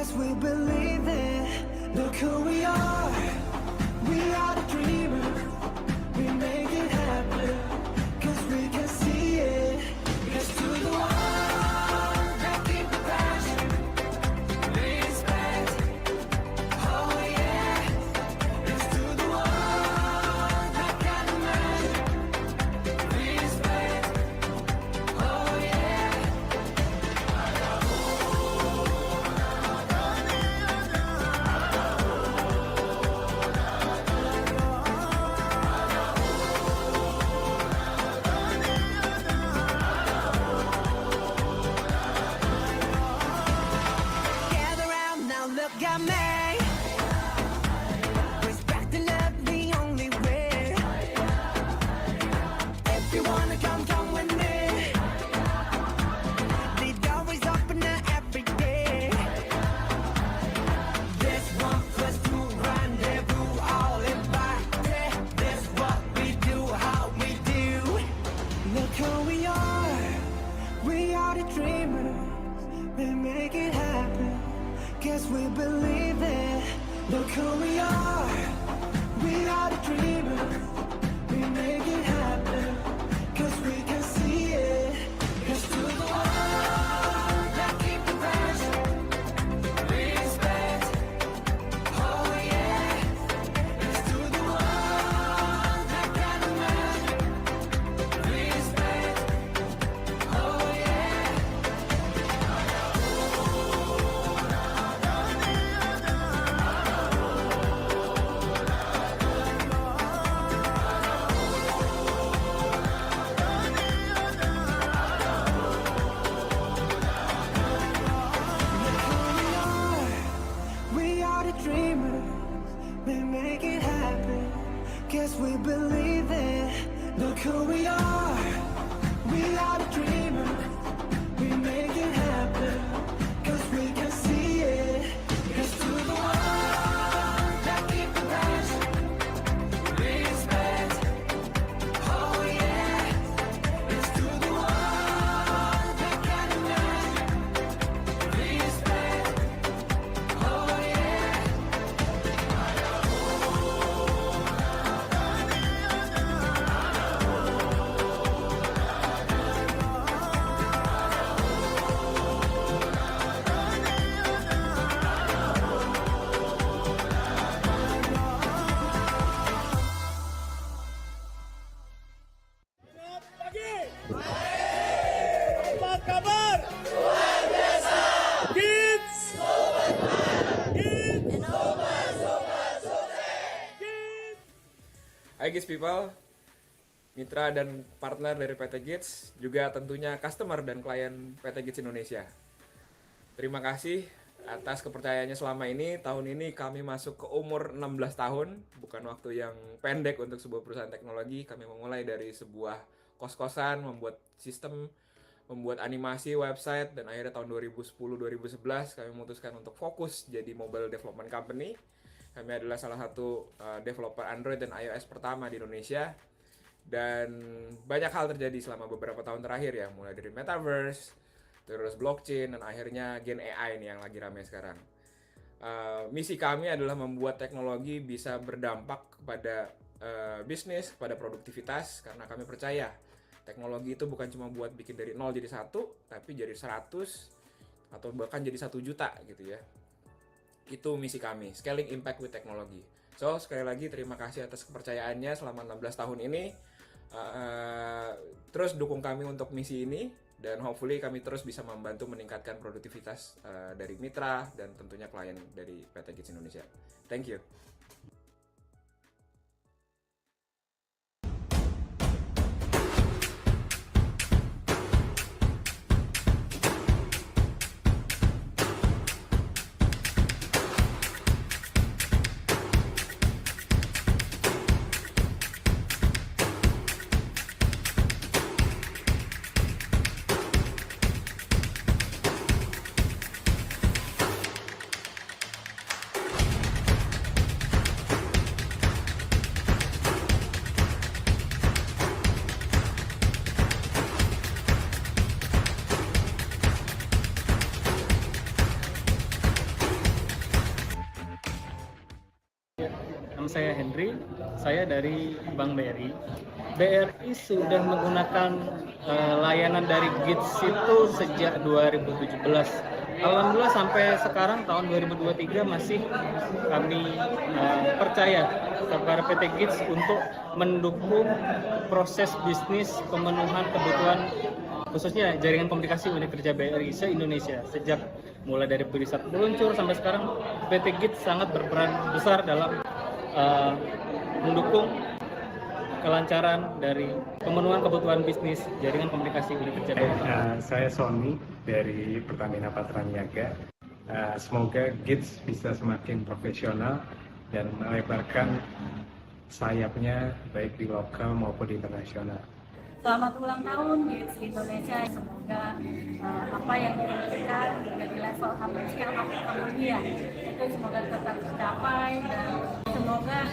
Guess we believe it. Look who we are. We are the dreamers. We make it happen. Cause we can see it. Yes to the one that keep the passion. Respect. Oh yeah. Yes to the one that can imagine. Respect. Oh yeah. Gather round now, look at me. Respect and love the only way. If you wanna come, come with me. The door is open every day. This one plus two rendezvous, all invited. This what we do, how we do. Look who we are. We are the dreamers. We make it happen. Guess we believe it. Look who we are. We are the dreamers. We make it happen. Cause we can see it. Yes to the one that keep the passion. Respect. Oh yeah. Yes to the one that can imagine. Respect. Oh yeah. We are the dreamers, we make it happen. Guess we believe it. Look who we are. We are the dreamers, we make it happen. Cause we can see it. Yes to the one that keep the passion. Respect. Oh yeah. Yes to the one that can imagine. Respect. Oh yeah. Selamat pagi. Apa kabar? Kids. Kids. Kids. Hai Giz People, mitra dan partner dari PT Giz, juga tentunya customer dan klien PT Giz Indonesia. Terima kasih atas kepercayaannya selama ini. Tahun ini kami masuk ke umur 16 tahun, bukan waktu yang pendek untuk sebuah perusahaan teknologi. Kami memulai dari sebuah kos-kosan, membuat sistem, membuat animasi, website, dan akhirnya tahun 2010-2011 kami memutuskan untuk fokus jadi mobile development company. Kami adalah salah satu developer Android dan iOS pertama di Indonesia. Dan banyak hal terjadi selama beberapa tahun terakhir ya, mulai dari metaverse, terus blockchain, dan akhirnya Gen AI nih yang lagi ramai sekarang. Misi kami adalah membuat teknologi bisa berdampak kepada bisnis, kepada produktivitas, karena kami percaya teknologi itu bukan cuma buat bikin dari 0 jadi 1, tapi jadi 100 atau bahkan jadi 1 juta gitu ya. Itu misi kami, scaling impact with technology. So, sekali lagi terima kasih atas kepercayaannya selama 16 tahun ini. Terus dukung kami untuk misi ini, dan hopefully kami terus bisa membantu meningkatkan produktivitas dari mitra dan tentunya klien dari PT Giz Indonesia. Thank you. saya dari Bank BRI. BRI sudah menggunakan layanan dari GITS itu sejak 2017. Alhamdulillah sampai sekarang tahun 2023 masih kami percaya kepada PT GITS untuk mendukung proses bisnis pemenuhan kebutuhan khususnya jaringan komunikasi unit kerja BRI se-Indonesia. Sejak mulai dari riset peluncur sampai sekarang, PT GITS sangat berperan besar dalam mendukung kelancaran dari pemenuhan kebutuhan bisnis jaringan komunikasi unit kerja BRI. Saya Sony dari Pertamina Patraniaga. Semoga GITS bisa semakin profesional dan melebarkan sayapnya baik di lokal maupun di internasional. Selamat ulang tahun GITS Indonesia. Semoga apa yang diinginkan dari level Hamburg dunia itu semoga tetap tercapai dan semoga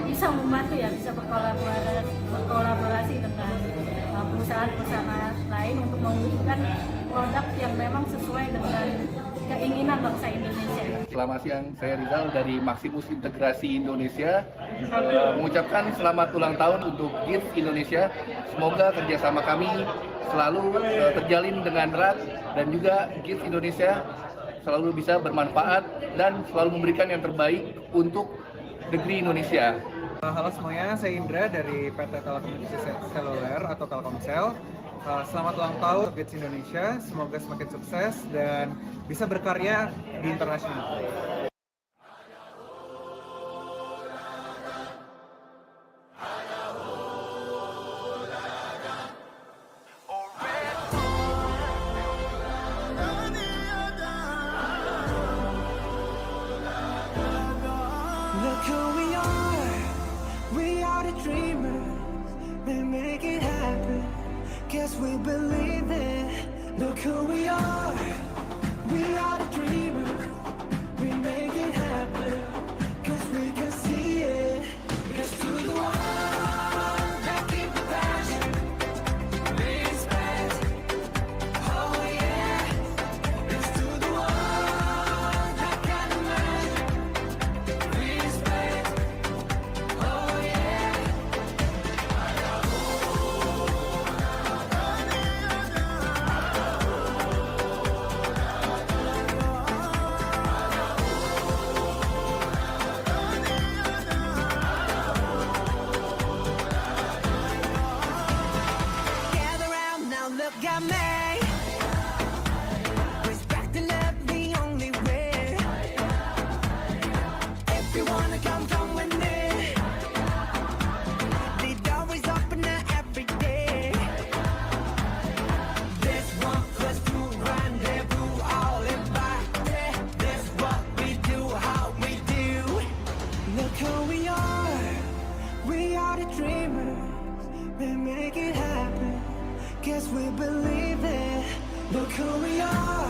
bisa membantu ya, bisa berkolaborasi dengan perusahaan-perusahaan lain untuk mewujudkan produk yang memang sesuai dengan keinginan bangsa Indonesia. Selamat siang, saya Rizal dari Maximus Integrasi Indonesia. Mengucapkan selamat ulang tahun untuk GITS Indonesia. Semoga kerjasama kami selalu terjalin dengan erat dan juga GITS Indonesia selalu bisa bermanfaat dan selalu memberikan yang terbaik untuk negeri Indonesia. Halo semuanya, saya Indra dari PT Telekomunikasi Seluler atau Telkomsel. Selamat ulang tahun untuk GITS Indonesia, semoga semakin sukses dan bisa berkarya di internasional. Look who we are the dreamers, we make it happen, guess we believe it. Look who we are the dreamers, we make it happen, cause we can see it. Because to the one that keep the passion, respect, oh yeah. It's to the one that can imagine, respect, oh yeah. Gather round now, look at me. Respect and love the only way. If you wanna come, come with me. The door is open every day. This 1+2 rendezvous, all invited. This what we do, how we do. Look who we are the dreamers. We make it happen, guess we believe it. Look who we are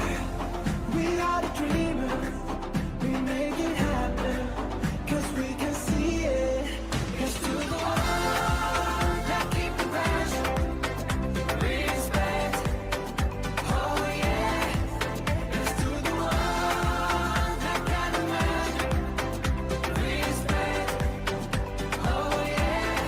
the dreamers. We make it happen, cause we can see it. Cause to the one that keep the passion, respect, oh yeah. It's to the one that can imagine, respect, oh yeah.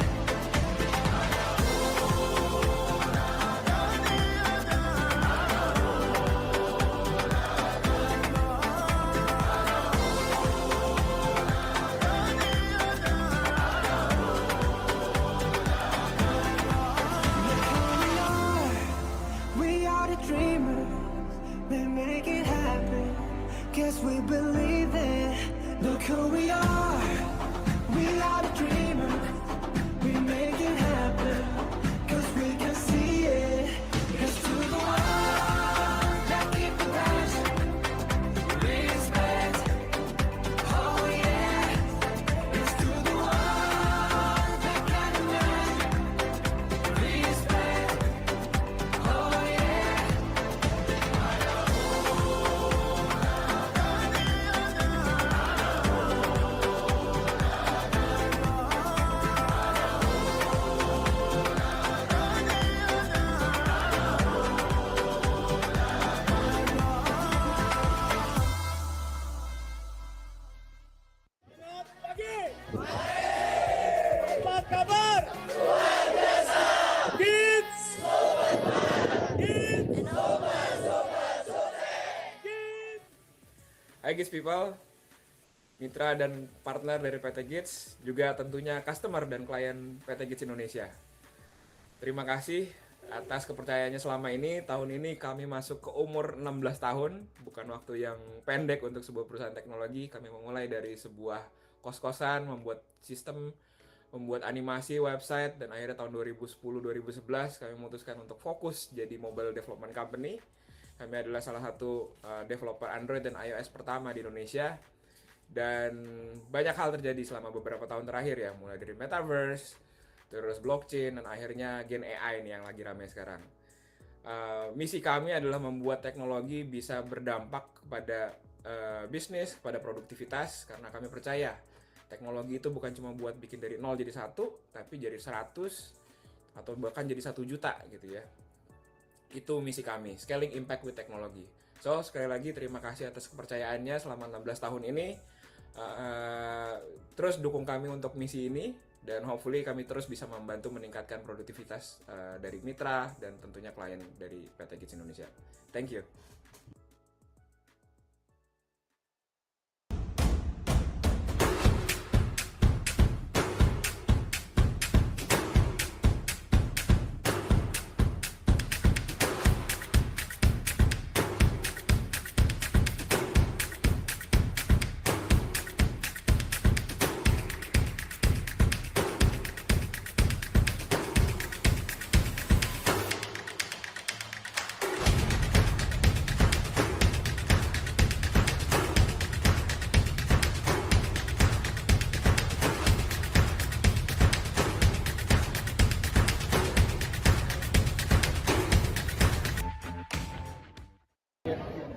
Hi Gids People, mitra dan partner dari PT Gids, juga tentunya customer dan klien PT Gids Indonesia. Terima kasih atas kepercayaannya selama ini. Tahun ini kami masuk ke umur 16 tahun, bukan waktu yang pendek untuk sebuah perusahaan teknologi. Kami memulai dari sebuah kos-kosan, membuat sistem, membuat animasi, website, dan akhirnya tahun 2010-2011 kami memutuskan untuk fokus jadi mobile development company. Kami adalah salah satu developer Android dan iOS pertama di Indonesia. Dan banyak hal terjadi selama beberapa tahun terakhir ya, mulai dari metaverse, terus blockchain, dan akhirnya Gen AI nih yang lagi ramai sekarang. Misi kami adalah membuat teknologi bisa berdampak kepada bisnis, kepada produktivitas, karena kami percaya teknologi itu bukan cuma buat bikin dari 0 jadi 1, tapi jadi 100 atau bahkan jadi 1 juta gitu ya. Itu misi kami, scaling impact with technology. So, sekali lagi terima kasih atas kepercayaannya selama 16 tahun ini. Terus dukung kami untuk misi ini, dan hopefully kami terus bisa membantu meningkatkan produktivitas dari mitra dan tentunya klien dari PT Gids Indonesia. Thank you.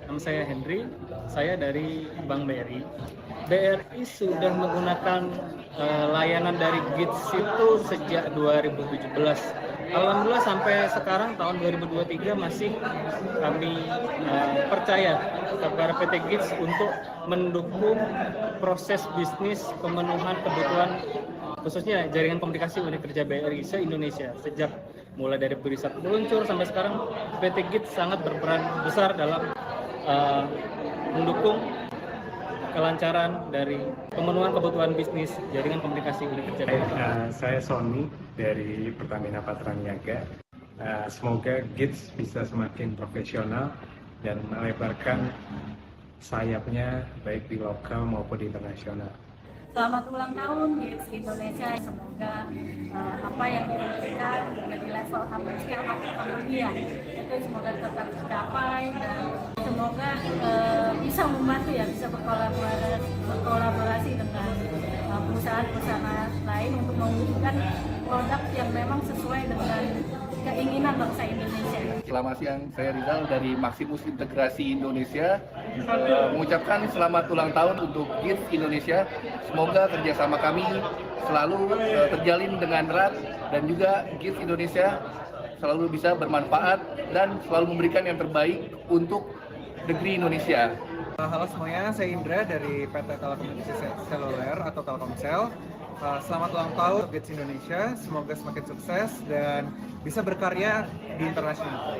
Nama saya Henry, saya dari Bank BRI. BRI sudah menggunakan layanan dari Gids itu sejak 2017. Alhamdulillah sampai sekarang tahun 2023 masih kami percaya kepada PT Gids untuk mendukung proses bisnis pemenuhan kebutuhan khususnya jaringan komunikasi unit kerja BRI se-Indonesia. Sejak mulai dari riset meluncur sampai sekarang, PT Gids sangat berperan besar dalam mendukung kelancaran dari pemenuhan kebutuhan bisnis jaringan komunikasi unit kerja BRI. Saya Sony dari Pertamina Patraniaga. Semoga Gids bisa semakin profesional dan melebarkan sayapnya baik di lokal maupun di internasional. Selamat ulang tahun Gids Indonesia. Semoga apa yang diinginkan dari level scale dunia itu semoga tetap tercapai, dan semoga bisa membantu ya, bisa berkolaborasi dengan perusahaan-perusahaan lain untuk mewujudkan produk yang memang sesuai dengan keinginan bangsa Indonesia. Selamat siang, saya Rizal dari Maximus Integrasi Indonesia. Mengucapkan selamat ulang tahun untuk Gids Indonesia. Semoga kerjasama kami selalu terjalin dengan erat, dan juga Gids Indonesia selalu bisa bermanfaat dan selalu memberikan yang terbaik untuk negeri Indonesia. Halo semuanya, saya Indra dari PT Telekomunikasi Seluler atau Telkomsel. Selamat ulang tahun untuk Gids Indonesia, semoga semakin sukses dan bisa berkarya di internasional.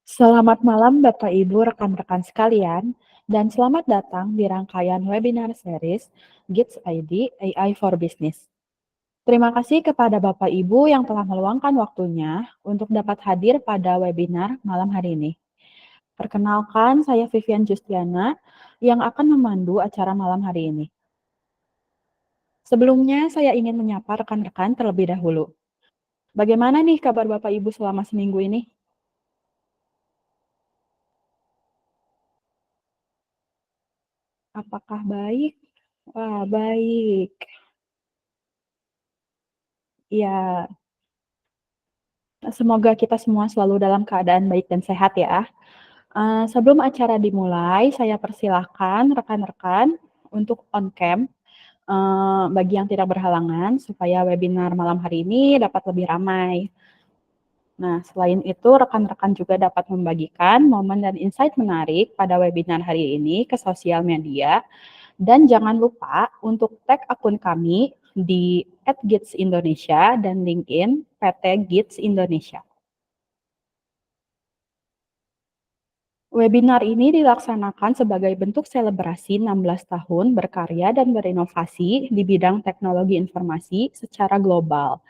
Selamat malam Bapak Ibu rekan-rekan sekalian, dan selamat datang di rangkaian webinar series Gids ID AI for Business. Terima kasih kepada Bapak Ibu yang telah meluangkan waktunya untuk dapat hadir pada webinar malam hari ini. Perkenalkan, saya Vivian Justiana yang akan memandu acara malam hari ini. Sebelumnya, saya ingin menyapa rekan-rekan terlebih dahulu. Bagaimana nih kabar Bapak Ibu selama seminggu ini? Apakah baik? Wah, baik. Ya, semoga kita semua selalu dalam keadaan baik dan sehat ya. Sebelum acara dimulai, saya persilahkan rekan-rekan untuk on cam bagi yang tidak berhalangan supaya webinar malam hari ini dapat lebih ramai. Nah, selain itu rekan-rekan juga dapat membagikan momen dan insight menarik pada webinar hari ini ke sosial media, dan jangan lupa untuk tag akun kami di @gids Indonesia dan LinkedIn PT Gids Indonesia. Webinar ini dilaksanakan sebagai bentuk selebrasi 16 tahun berkarya dan berinovasi di bidang teknologi informasi secara global.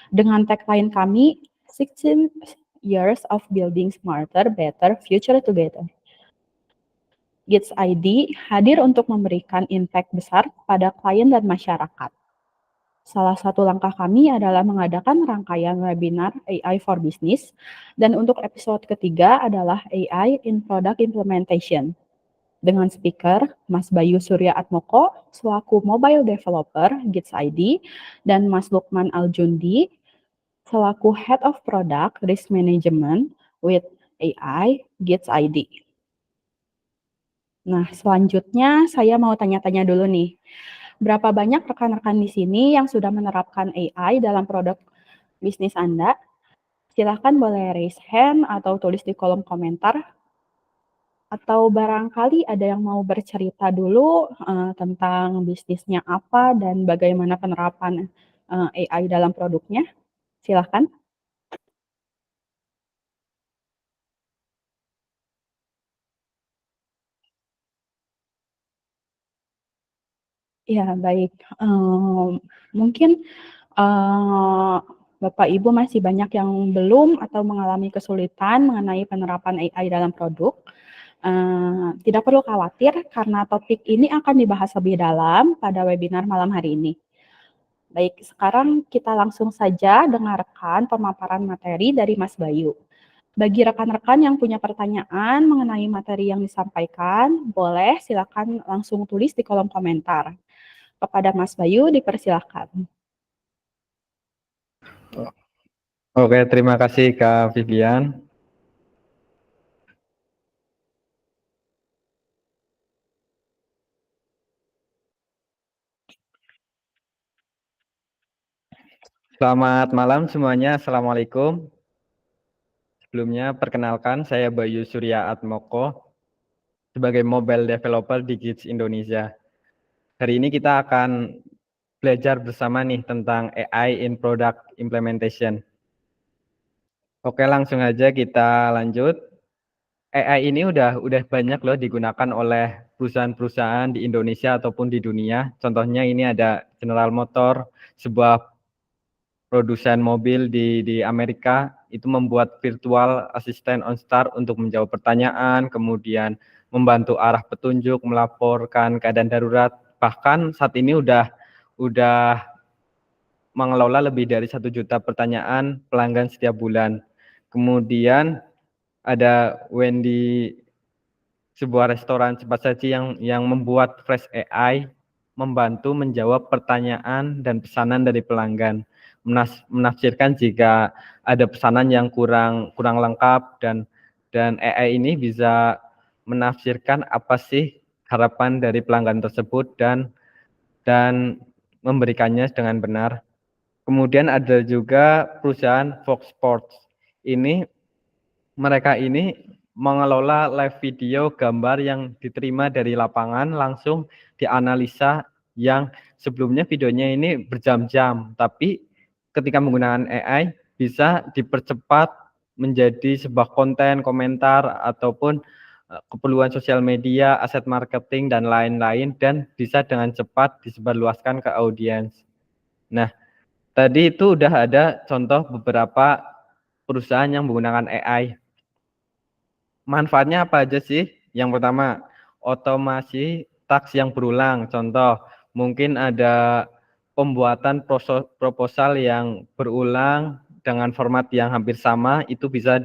Dengan tagline kami, 16 Years of Building Smarter, Better Future Together. GITS ID hadir untuk memberikan impact besar pada klien dan masyarakat. Salah satu langkah kami adalah mengadakan rangkaian webinar AI for Business, dan untuk episode ketiga adalah AI in Product Implementation. Dengan speaker Mas Bayu Surya Atmoko selaku Mobile Developer GITS ID dan Mas Lukman Aljundi selaku Head of Product Risk Management with AI GITS ID. Nah, selanjutnya saya mau tanya-tanya dulu nih. Berapa banyak rekan-rekan di sini yang sudah menerapkan AI dalam produk bisnis Anda? Silahkan boleh raise hand atau tulis di kolom komentar. Atau barangkali ada yang mau bercerita dulu tentang bisnisnya apa dan bagaimana penerapan AI dalam produknya. Silahkan. Ya, baik. Mungkin Bapak Ibu masih banyak yang belum atau mengalami kesulitan mengenai penerapan AI dalam produk. Tidak perlu khawatir karena topik ini akan dibahas lebih dalam pada webinar malam hari ini. Baik, sekarang kita langsung saja dengarkan pemaparan materi dari Mas Bayu. Bagi rekan-rekan yang punya pertanyaan mengenai materi yang disampaikan, boleh silakan langsung tulis di kolom komentar. Kepada Mas Bayu, dipersilakan. Oke, terima kasih Kak Vivian. Selamat malam semuanya, Assalamualaikum. Sebelumnya perkenalkan, saya Bayu Surya Atmoko sebagai Mobile Developer di GITS Indonesia. Hari ini kita akan belajar bersama nih tentang AI in Product Implementation. Oke, langsung aja kita lanjut. AI ini udah banyak loh digunakan oleh perusahaan-perusahaan di Indonesia ataupun di dunia. Contohnya ini ada General Motor, sebuah produsen mobil di Amerika, itu membuat virtual assistant OnStar untuk menjawab pertanyaan, kemudian membantu arah petunjuk, melaporkan keadaan darurat. Bahkan saat ini udah mengelola lebih dari 1 juta pertanyaan pelanggan setiap bulan. Kemudian ada Wendy, sebuah restoran cepat saji yang membuat Fresh AI membantu menjawab pertanyaan dan pesanan dari pelanggan, menafsirkan jika ada pesanan yang kurang lengkap, dan AI ini bisa menafsirkan apa sih harapan dari pelanggan tersebut dan memberikannya dengan benar. Kemudian ada juga perusahaan Fox Sports. Mereka ini mengelola live video gambar yang diterima dari lapangan langsung dianalisa, yang sebelumnya videonya ini berjam-jam, tapi ketika menggunakan AI bisa dipercepat menjadi sebuah konten, komentar, ataupun keperluan sosial media, aset marketing, dan lain-lain, dan bisa dengan cepat disebarluaskan ke audiens. Nah, tadi itu udah ada contoh beberapa perusahaan yang menggunakan AI. Manfaatnya apa aja sih? Yang pertama, otomasi taks yang berulang. Contoh, mungkin ada pembuatan proposal yang berulang dengan format yang hampir sama, itu bisa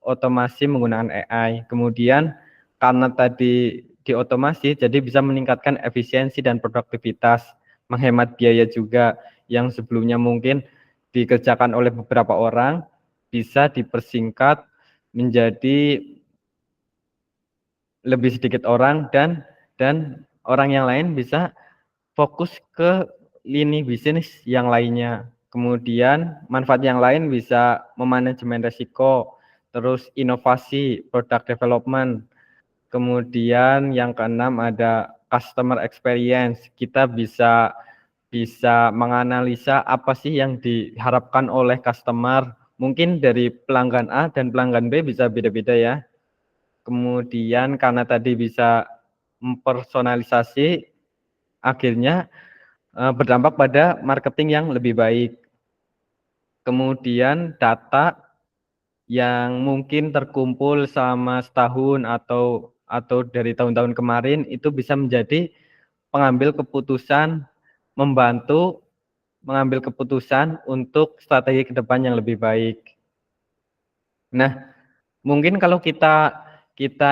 otomasi menggunakan AI. Kemudian karena tadi diotomasi, jadi bisa meningkatkan efisiensi dan produktivitas, menghemat biaya juga, yang sebelumnya mungkin dikerjakan oleh beberapa orang, bisa dipersingkat menjadi lebih sedikit orang, dan orang yang lain bisa fokus ke lini bisnis yang lainnya. Kemudian manfaat yang lain bisa memanajemen resiko, terus inovasi, product development. Kemudian yang keenam ada customer experience. Kita bisa menganalisa apa sih yang diharapkan oleh customer. Mungkin dari pelanggan A dan pelanggan B bisa beda-beda ya. kemudian karena tadi bisa mempersonalisasi, akhirnya berdampak pada marketing yang lebih baik. Kemudian data yang mungkin terkumpul selama setahun atau dari tahun-tahun kemarin itu bisa menjadi pengambil keputusan, membantu mengambil keputusan untuk strategi ke depan yang lebih baik. Nah, mungkin kalau kita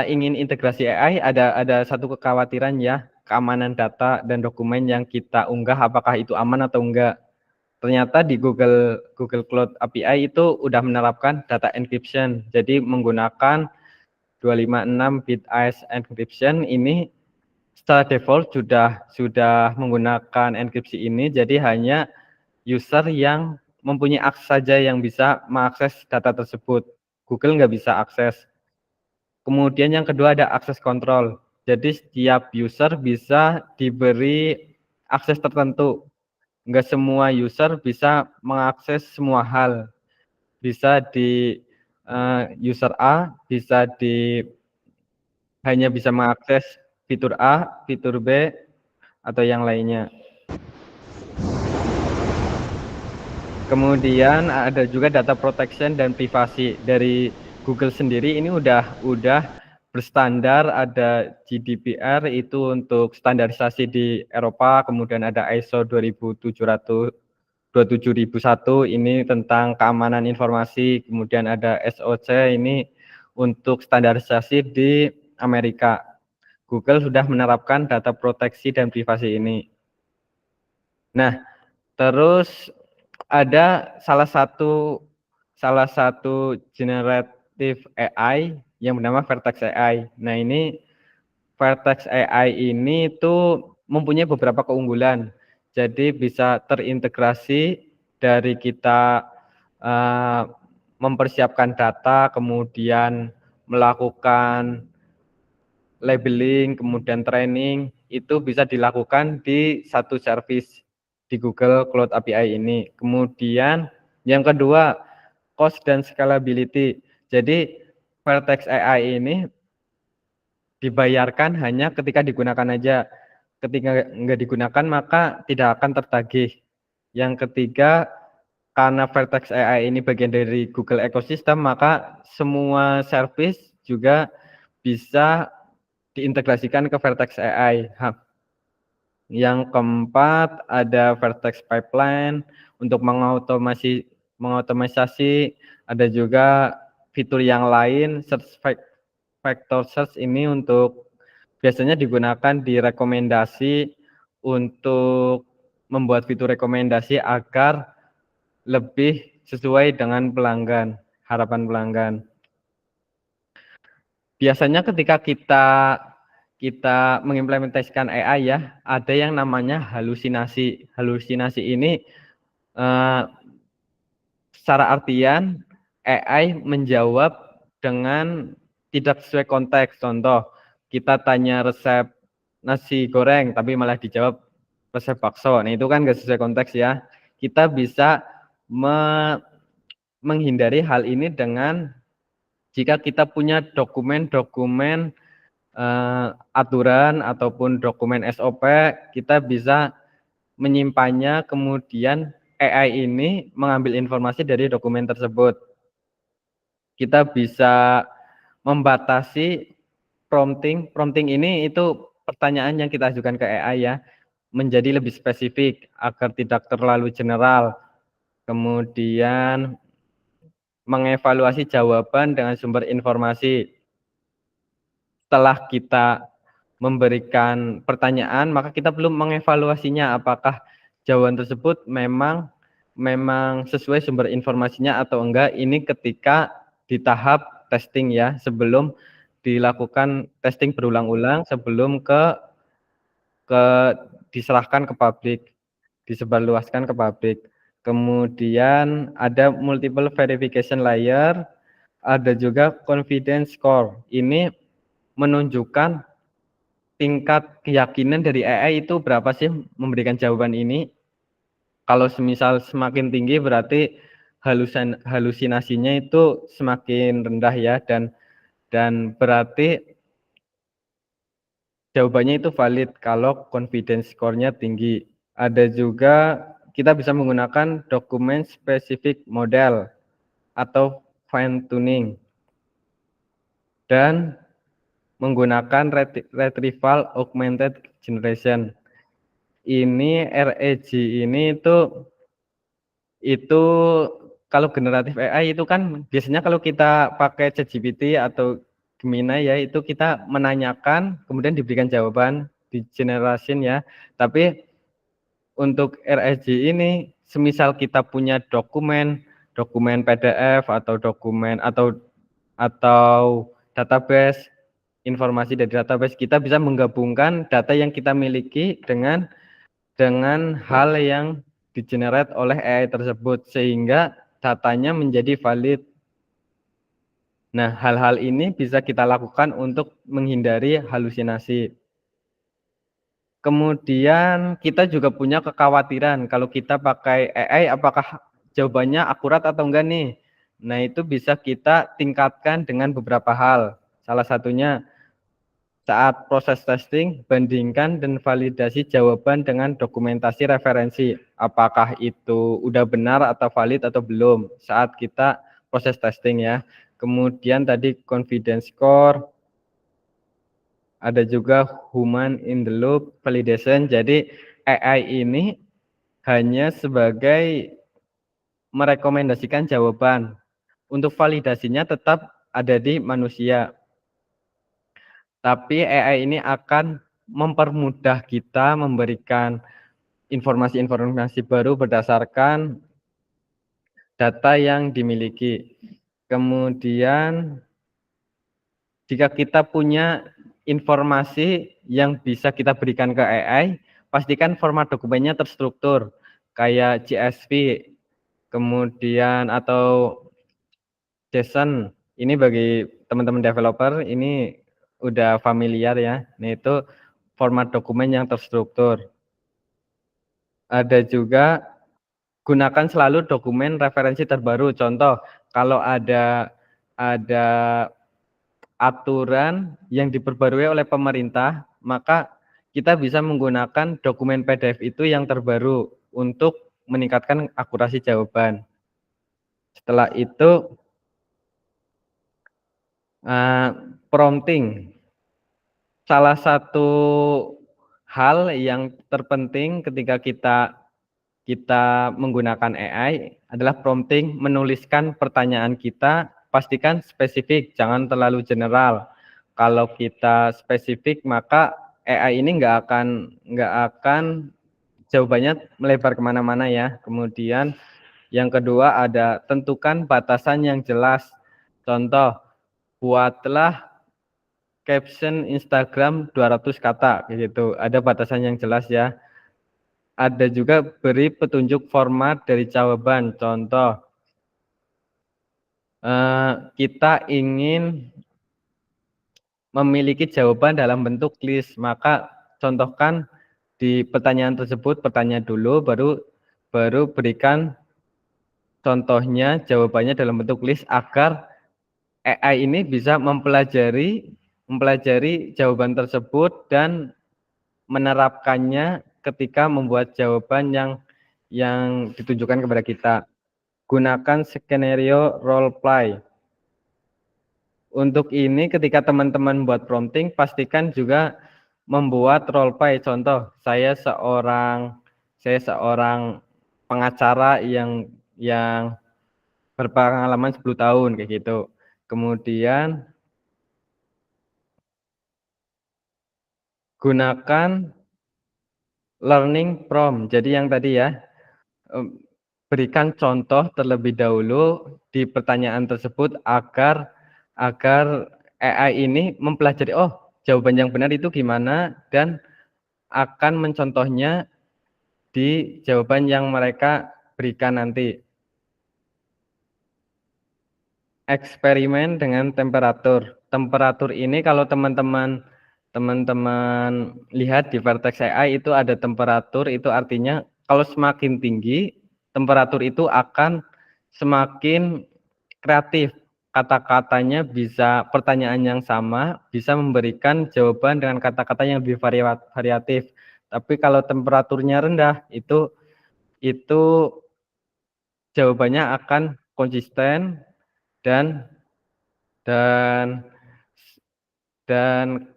ingin integrasi AI, ada satu kekhawatiran ya, keamanan data dan dokumen yang kita unggah apakah itu aman atau enggak. Ternyata di Google Cloud API itu udah menerapkan data encryption. Jadi menggunakan 256 bit AES encryption ini secara default sudah menggunakan enkripsi ini. Jadi hanya user yang mempunyai akses saja yang bisa mengakses data tersebut. Google nggak bisa akses. Kemudian yang kedua ada akses kontrol. Jadi setiap user bisa diberi akses tertentu. Nggak semua user bisa mengakses semua hal. Bisa di user A, hanya bisa mengakses fitur A, fitur B, atau yang lainnya. Kemudian ada juga data protection dan privasi dari Google sendiri ini udah berstandar, ada GDPR itu untuk standarisasi di Eropa, kemudian ada ISO 27001 ini tentang keamanan informasi, kemudian ada SOC ini untuk standarisasi di Amerika. Google sudah menerapkan data proteksi dan privasi ini. Nah, terus ada salah satu generative AI yang bernama Vertex AI. Nah, ini Vertex AI ini tuh mempunyai beberapa keunggulan. Jadi bisa terintegrasi dari kita mempersiapkan data, kemudian melakukan labeling, kemudian training, itu bisa dilakukan di satu service di Google Cloud API ini. Kemudian yang kedua, cost dan scalability. Jadi Vertex AI ini dibayarkan hanya ketika digunakan aja. Ketika nggak digunakan maka tidak akan tertagih. Yang ketiga, karena Vertex AI ini bagian dari Google Ecosystem, maka semua service juga bisa diintegrasikan ke Vertex AI. Yang keempat, ada Vertex Pipeline untuk mengotomatisasi, ada juga fitur yang lain, search vector search ini untuk biasanya digunakan di rekomendasi untuk membuat fitur rekomendasi agar lebih sesuai dengan pelanggan, harapan pelanggan. Biasanya ketika kita mengimplementasikan AI ya, ada yang namanya halusinasi. Halusinasi ini secara artian AI menjawab dengan tidak sesuai konteks. Contoh, kita tanya resep nasi goreng, tapi malah dijawab resep bakso. Nah, itu kan nggak sesuai konteks ya. Kita bisa menghindari hal ini dengan jika kita punya dokumen-dokumen aturan ataupun dokumen SOP, kita bisa menyimpannya, kemudian AI ini mengambil informasi dari dokumen tersebut. Kita bisa membatasi prompting. Prompting ini itu pertanyaan yang kita ajukan ke AI ya, menjadi lebih spesifik agar tidak terlalu general. Kemudian mengevaluasi jawaban dengan sumber informasi. Setelah kita memberikan pertanyaan, maka kita belum mengevaluasinya apakah jawaban tersebut memang sesuai sumber informasinya atau enggak. Ini ketika di tahap testing ya, sebelum dilakukan testing berulang-ulang, sebelum diserahkan ke publik, disebarluaskan ke publik. Kemudian ada multiple verification layer, ada juga confidence score. Ini menunjukkan tingkat keyakinan dari AI itu berapa sih memberikan jawaban ini. Kalau semisal semakin tinggi berarti halusinasinya itu semakin rendah ya, dan dan berarti jawabannya itu valid kalau confidence score-nya tinggi. Ada juga kita bisa menggunakan dokumen spesifik model atau fine tuning dan menggunakan retrieval augmented generation. Ini RAG ini itu kalau generatif AI itu kan biasanya kalau kita pakai ChatGPT atau Gemini ya, itu kita menanyakan kemudian diberikan jawaban di generation ya. Tapi untuk RAG ini semisal kita punya dokumen PDF atau dokumen atau database, informasi dari database, kita bisa menggabungkan data yang kita miliki dengan hal yang di-generate oleh AI tersebut sehingga datanya menjadi valid. Nah, hal-hal ini bisa kita lakukan untuk menghindari halusinasi. Kemudian kita juga punya kekhawatiran kalau kita pakai AI apakah jawabannya akurat atau enggak nih. Nah, itu bisa kita tingkatkan dengan beberapa hal. Salah satunya saat proses testing, bandingkan dan validasi jawaban dengan dokumentasi referensi. Apakah itu udah benar atau valid atau belum saat kita proses testing ya. Kemudian tadi confidence score, ada juga human in the loop validation. Jadi AI ini hanya sebagai merekomendasikan jawaban. Untuk validasinya tetap ada di manusia. Tapi AI ini akan mempermudah kita memberikan informasi-informasi baru berdasarkan data yang dimiliki. Kemudian jika kita punya informasi yang bisa kita berikan ke AI, pastikan format dokumennya terstruktur kayak CSV, kemudian atau JSON. Ini bagi teman-teman developer ini udah familiar ya. Nah, itu format dokumen yang terstruktur. Ada juga gunakan selalu dokumen referensi terbaru. Contoh, kalau ada aturan yang diperbarui oleh pemerintah, maka kita bisa menggunakan dokumen PDF itu yang terbaru untuk meningkatkan akurasi jawaban. Setelah itu prompting. Salah satu hal yang terpenting ketika kita menggunakan AI adalah prompting, menuliskan pertanyaan kita, pastikan spesifik, jangan terlalu general. Kalau kita spesifik, maka AI ini nggak akan jawabannya melebar kemana-mana ya. Kemudian yang kedua ada tentukan batasan yang jelas. Contoh, buatlah caption Instagram 200 kata gitu. Ada batasan yang jelas ya. Ada juga beri petunjuk format dari jawaban. Contoh, kita ingin memiliki jawaban dalam bentuk list, maka contohkan di pertanyaan tersebut, pertanyaan dulu, baru berikan contohnya, jawabannya dalam bentuk list agar AI ini bisa mempelajari jawaban tersebut dan menerapkannya ketika membuat jawaban yang ditunjukkan kepada kita. Gunakan skenario role play. Untuk ini ketika teman-teman buat prompting, pastikan juga membuat role play. Contoh, saya seorang pengacara yang berpengalaman 10 tahun kayak gitu. Kemudian gunakan learning prompt. Jadi yang tadi ya, berikan contoh terlebih dahulu di pertanyaan tersebut agar AI ini mempelajari, oh jawaban yang benar itu gimana, dan akan mencontohnya di jawaban yang mereka berikan nanti. Eksperimen dengan temperatur. Temperatur ini kalau teman-teman lihat di Vertex AI itu ada temperatur, itu artinya kalau semakin tinggi temperatur itu akan semakin kreatif. kata-katanya bisa pertanyaan yang sama, bisa memberikan jawaban dengan kata-kata yang lebih variatif. Tapi kalau temperaturnya rendah, itu jawabannya akan konsisten dan dan dan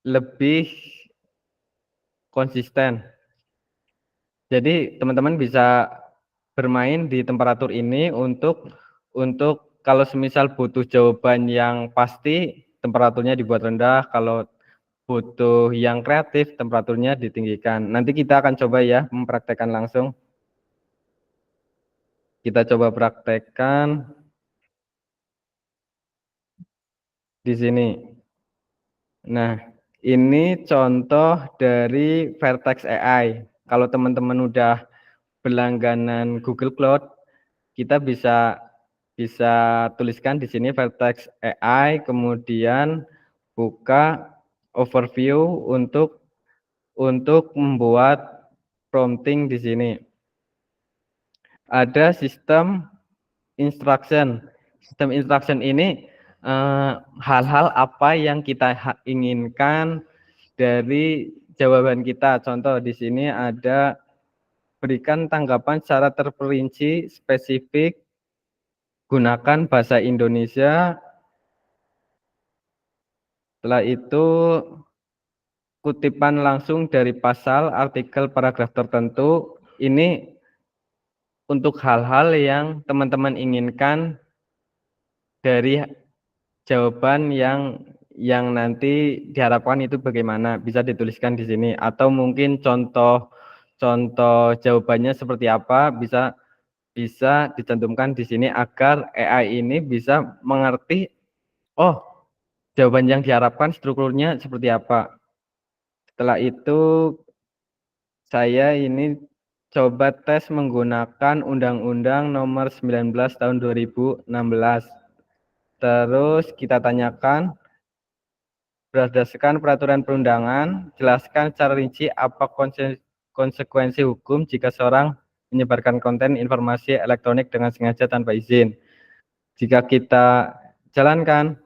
lebih konsisten. Jadi teman-teman bisa bermain di temperatur ini untuk kalau semisal butuh jawaban yang pasti, temperaturnya dibuat rendah. Kalau butuh yang kreatif, temperaturnya ditinggikan. Nanti kita akan coba ya mempraktekkan langsung. Kita coba praktekkan di sini. Nah, ini contoh dari Vertex AI. Kalau teman-teman udah berlangganan Google Cloud, kita bisa tuliskan di sini Vertex AI, kemudian buka overview untuk membuat prompting di sini. Ada sistem instruction. Sistem instruction ini hal-hal apa yang kita inginkan dari jawaban kita. Contoh di sini ada berikan tanggapan secara terperinci, spesifik, gunakan bahasa Indonesia. Setelah itu kutipan langsung dari pasal, artikel, paragraf tertentu. Ini untuk hal-hal yang teman-teman inginkan dari jawaban yang nanti diharapkan itu bagaimana, bisa dituliskan di sini. Atau mungkin contoh jawabannya seperti apa, bisa dicantumkan di sini agar AI ini bisa mengerti, oh, jawaban yang diharapkan strukturnya seperti apa. Setelah itu saya ini coba tes menggunakan Undang-Undang Nomor 19 Tahun 2016. Terus kita tanyakan, berdasarkan peraturan perundangan, jelaskan secara rinci apa konsekuensi hukum jika seorang menyebarkan konten informasi elektronik dengan sengaja tanpa izin. Jika kita jalankan,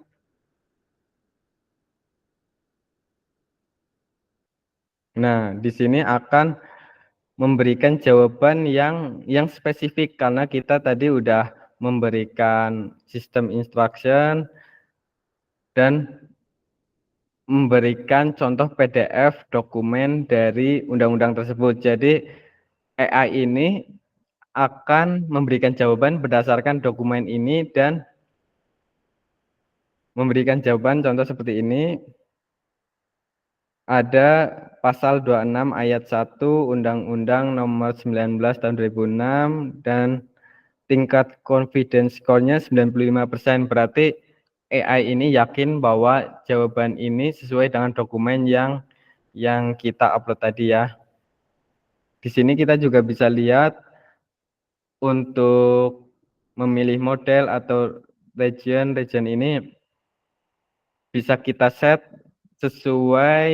nah di sini akan memberikan jawaban yang spesifik karena kita tadi udah memberikan sistem instruction dan memberikan contoh PDF dokumen dari undang-undang tersebut. Jadi AI ini akan memberikan jawaban berdasarkan dokumen ini dan memberikan jawaban contoh seperti ini. Ada pasal 26 ayat 1 Undang-Undang Nomor 19 Tahun 2006 dan tingkat confidence score-nya 95%. Berarti AI ini yakin bahwa jawaban ini sesuai dengan dokumen yang kita upload tadi ya. Di sini kita juga bisa lihat untuk memilih model atau region ini bisa kita set sesuai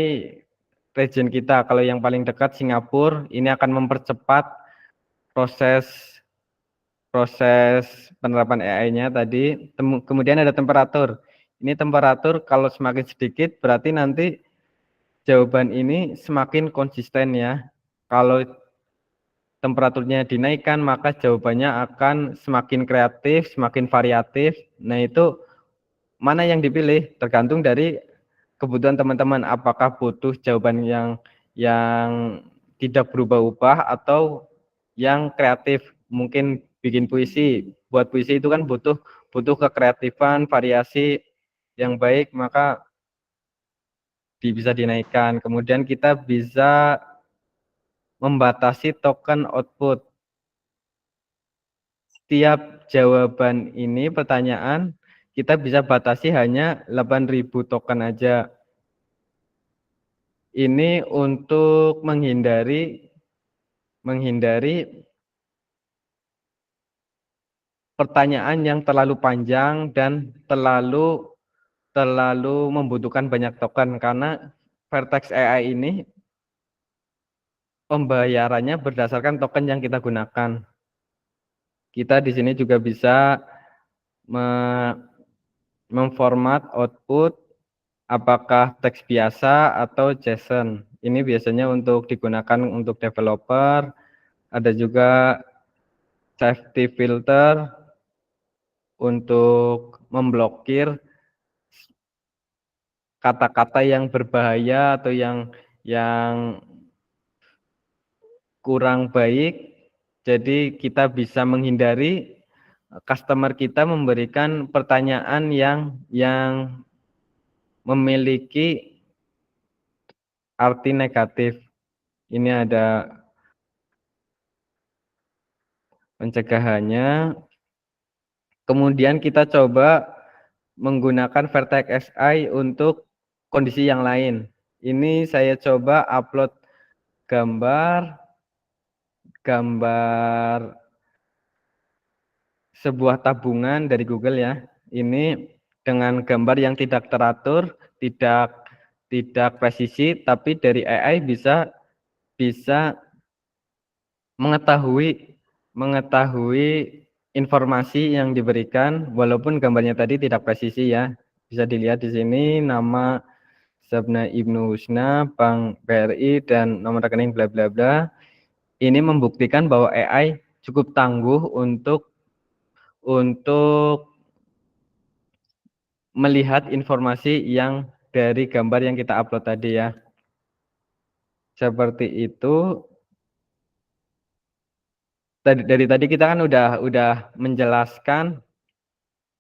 region kita. Kalau yang paling dekat Singapura, ini akan mempercepat proses penerapan AI-nya tadi. Kemudian ada temperatur. Ini temperatur kalau semakin sedikit berarti nanti jawaban ini semakin konsisten ya. Kalau temperaturnya dinaikkan maka jawabannya akan semakin kreatif, semakin variatif. Nah itu mana yang dipilih tergantung dari kebutuhan teman-teman. Apakah butuh jawaban yang tidak berubah-ubah atau yang kreatif. Mungkin bikin puisi. Buat puisi itu kan butuh kekreatifan, variasi yang baik, maka bisa dinaikkan. Kemudian kita bisa membatasi token output. Setiap jawaban ini pertanyaan kita bisa batasi hanya 8.000 token aja. Ini untuk menghindari pertanyaan yang terlalu panjang dan terlalu membutuhkan banyak token, karena Vertex AI ini pembayarannya berdasarkan token yang kita gunakan. Kita di sini juga bisa memformat output apakah teks biasa atau JSON. Ini biasanya untuk digunakan untuk developer. Ada juga safety filter untuk memblokir kata-kata yang berbahaya atau yang kurang baik. Jadi kita bisa menghindari customer kita memberikan pertanyaan yang memiliki arti negatif. Ini ada pencegahannya. Kemudian kita coba menggunakan Vertex AI untuk kondisi yang lain. Ini saya coba upload gambar sebuah tabungan dari Google ya. Ini dengan gambar yang tidak teratur, tidak presisi, tapi dari AI bisa mengetahui informasi yang diberikan walaupun gambarnya tadi tidak presisi ya. Bisa dilihat di sini nama Sabna Ibnu Husna, Bank BRI dan nomor rekening bla bla bla. Ini membuktikan bahwa AI cukup tangguh untuk melihat informasi yang dari gambar yang kita upload tadi ya. Seperti itu. Dari tadi kita kan udah menjelaskan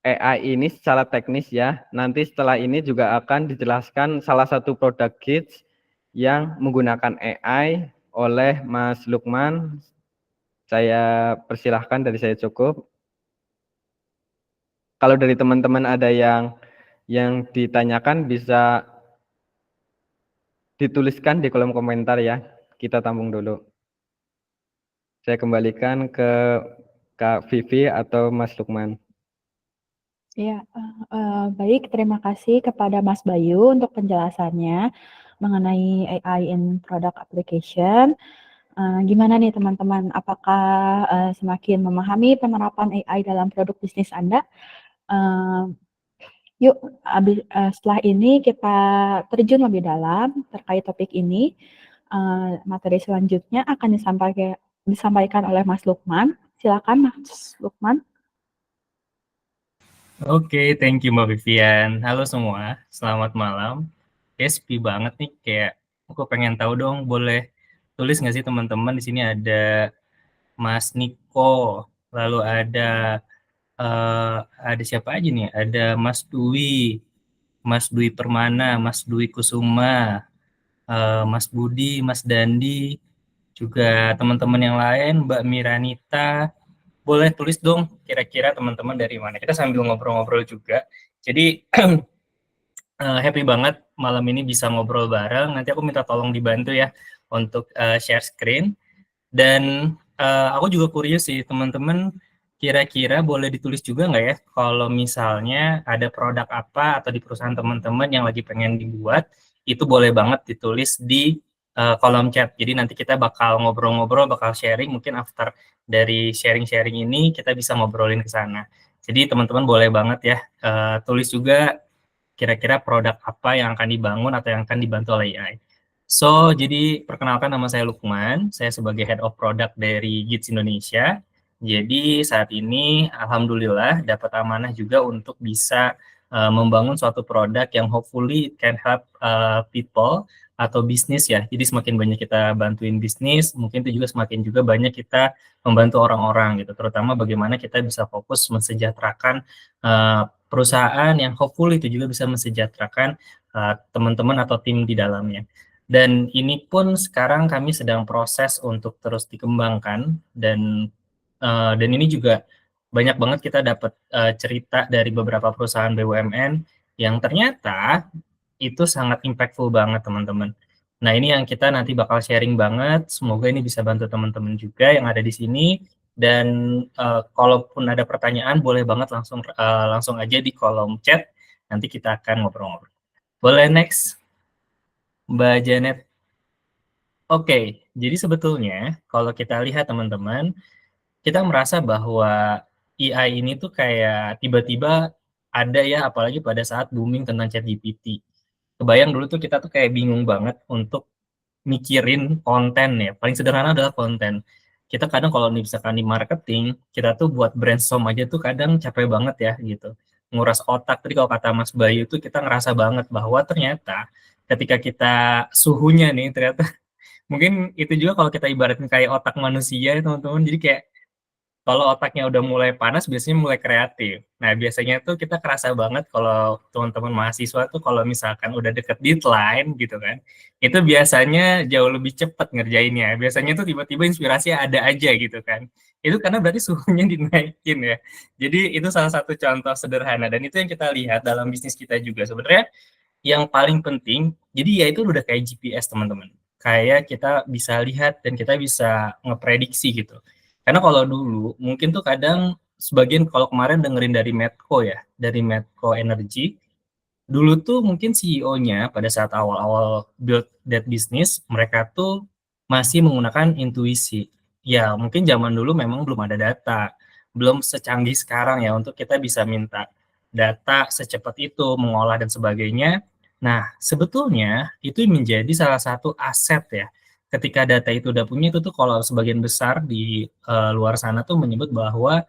AI ini secara teknis ya. Nanti setelah ini juga akan dijelaskan salah satu produk Gits yang menggunakan AI oleh Mas Lukman. Saya persilahkan, dari saya cukup. Kalau dari teman-teman ada yang ditanyakan bisa dituliskan di kolom komentar ya. Kita tampung dulu. Saya kembalikan ke Kak Vivi atau Mas Lukman. Ya, baik. Terima kasih kepada Mas Bayu untuk penjelasannya mengenai AI in Product Application. Gimana nih teman-teman? Apakah semakin memahami penerapan AI dalam produk bisnis Anda? Yuk, setelah ini kita terjun lebih dalam terkait topik ini. Materi selanjutnya akan disampaikan oleh Mas Lukman. Silakan Mas Lukman. Oke, thank you Mbak Vivian. Halo semua, selamat malam. Sepi banget nih, kayak aku pengen tahu dong, boleh tulis nggak sih teman-teman? Di sini ada Mas Niko, lalu ada siapa aja nih? Ada Mas Dwi Permana, Mas Dwi Kusuma, Mas Budi, Mas Dandi, juga teman-teman yang lain, Mbak Miranita. Boleh tulis dong kira-kira teman-teman dari mana. Kita sambil ngobrol-ngobrol juga. Jadi happy banget malam ini bisa ngobrol bareng. Nanti aku minta tolong dibantu ya untuk share screen. Dan aku juga curious sih teman-teman, kira-kira boleh ditulis juga nggak ya kalau misalnya ada produk apa atau di perusahaan teman-teman yang lagi pengen dibuat, itu boleh banget ditulis di kolom chat. Jadi nanti kita bakal ngobrol-ngobrol, bakal sharing, mungkin after dari sharing-sharing ini kita bisa ngobrolin ke sana. Jadi teman-teman boleh banget ya tulis juga kira-kira produk apa yang akan dibangun atau yang akan dibantu oleh AI. So, jadi perkenalkan, nama saya Lukman, saya sebagai Head of Product dari Gits Indonesia. Jadi saat ini alhamdulillah dapat amanah juga untuk bisa membangun suatu produk yang hopefully can help people atau bisnis ya. Jadi semakin banyak kita bantuin bisnis, mungkin itu juga semakin juga banyak kita membantu orang-orang gitu. Terutama bagaimana kita bisa fokus mensejahterakan perusahaan yang hopefully itu juga bisa mensejahterakan teman-teman atau tim di dalamnya. Dan ini pun sekarang kami sedang proses untuk terus dikembangkan dan ini juga banyak banget kita dapat cerita dari beberapa perusahaan BUMN yang ternyata itu sangat impactful banget teman-teman. Nah ini yang kita nanti bakal sharing banget, semoga ini bisa bantu teman-teman juga yang ada di sini. Dan kalaupun ada pertanyaan boleh banget langsung aja di kolom chat, nanti kita akan ngobrol-ngobrol. Boleh next, Mbak Janet. Oke, jadi sebetulnya kalau kita lihat teman-teman, kita merasa bahwa AI ini tuh kayak tiba-tiba ada ya, apalagi pada saat booming tentang ChatGPT. Kebayang dulu tuh kita tuh kayak bingung banget untuk mikirin konten ya. Paling sederhana adalah konten. Kita kadang kalau misalkan di marketing, kita tuh buat brainstorm aja tuh kadang capek banget ya gitu. Nguras otak. Tadi kalau kata Mas Bayu tuh kita ngerasa banget bahwa ternyata ketika kita suhunya nih, ternyata mungkin itu juga kalau kita ibaratin kayak otak manusia ya teman-teman. Jadi kayak kalau otaknya udah mulai panas biasanya mulai kreatif. Nah, biasanya tuh kita kerasa banget kalau teman-teman mahasiswa tuh kalau misalkan udah deket deadline gitu kan, itu biasanya jauh lebih cepat ngerjainnya. Biasanya tuh tiba-tiba inspirasi ada aja gitu kan. Itu karena berarti suhunya dinaikin ya. Jadi itu salah satu contoh sederhana dan itu yang kita lihat dalam bisnis kita juga. Sebenarnya yang paling penting, jadi ya itu udah kayak GPS teman-teman. Kayak kita bisa lihat dan kita bisa ngeprediksi gitu. Karena kalau dulu mungkin tuh kadang sebagian kalau kemarin dengerin dari Medco ya, dari Medco Energy, dulu tuh mungkin CEO-nya pada saat awal-awal build that business, mereka tuh masih menggunakan intuisi. Ya, mungkin zaman dulu memang belum ada data, belum secanggih sekarang ya untuk kita bisa minta data secepat itu, mengolah dan sebagainya. Nah, sebetulnya itu menjadi salah satu aset ya. Ketika data itu udah punya itu tuh kalau sebagian besar di luar sana tuh menyebut bahwa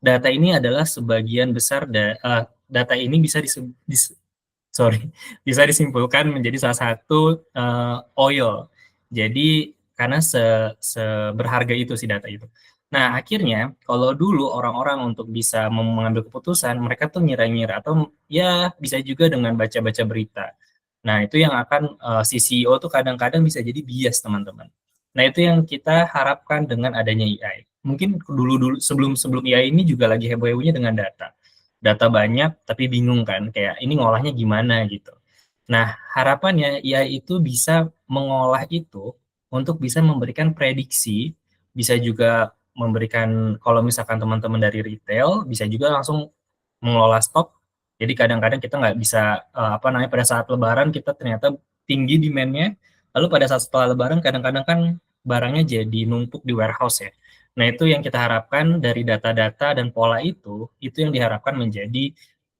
data ini adalah sebagian besar data ini bisa bisa disimpulkan menjadi salah satu oil. Jadi karena seberharga itu si data itu. Nah, akhirnya kalau dulu orang-orang untuk bisa mengambil keputusan, mereka tuh ngira-ngira atau ya bisa juga dengan baca-baca berita. Nah, itu yang akan si CEO tuh kadang-kadang bisa jadi bias, teman-teman. Nah, itu yang kita harapkan dengan adanya AI. Mungkin dulu-dulu sebelum AI ini juga lagi heboh-hebohnya dengan data. Data banyak tapi bingung kan, kayak ini ngolahnya gimana gitu. Nah, harapannya AI itu bisa mengolah itu untuk bisa memberikan prediksi, bisa juga memberikan kalau misalkan teman-teman dari retail bisa juga langsung mengelola stok. Jadi kadang-kadang kita nggak bisa pada saat Lebaran kita ternyata tinggi demand-nya, lalu pada saat setelah Lebaran kadang-kadang kan barangnya jadi numpuk di warehouse ya. Nah, itu yang kita harapkan dari data-data dan pola itu yang diharapkan menjadi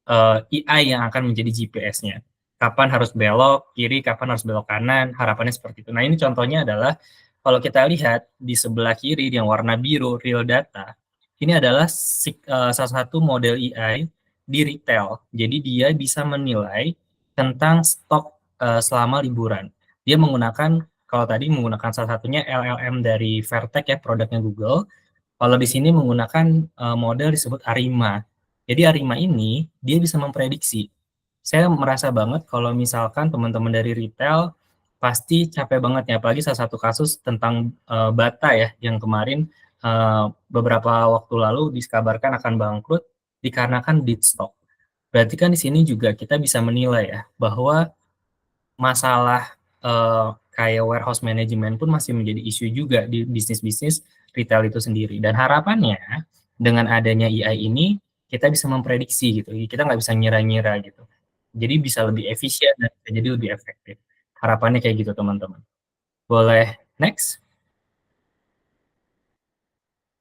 AI yang akan menjadi GPS-nya. Kapan harus belok kiri, kapan harus belok kanan, harapannya seperti itu. Nah, ini contohnya adalah kalau kita lihat di sebelah kiri yang warna biru, real data, ini adalah salah satu model AI di retail. Jadi dia bisa menilai tentang stok selama liburan. Dia menggunakan, kalau tadi menggunakan salah satunya LLM dari Vertex ya, produknya Google. Kalau di sini menggunakan model disebut Arima. Jadi Arima ini dia bisa memprediksi. Saya merasa banget kalau misalkan teman-teman dari retail pasti capek banget ya, apalagi salah satu kasus tentang Bata ya, yang kemarin beberapa waktu lalu dikabarkan akan bangkrut dikarenakan dead stock. Berarti kan di sini juga kita bisa menilai ya, bahwa masalah kayak warehouse management pun masih menjadi isu juga di bisnis-bisnis retail itu sendiri. Dan harapannya dengan adanya AI ini kita bisa memprediksi gitu. Kita nggak bisa ngira-ngira gitu. Jadi bisa lebih efisien dan bisa jadi lebih efektif. Harapannya kayak gitu teman-teman. Boleh next?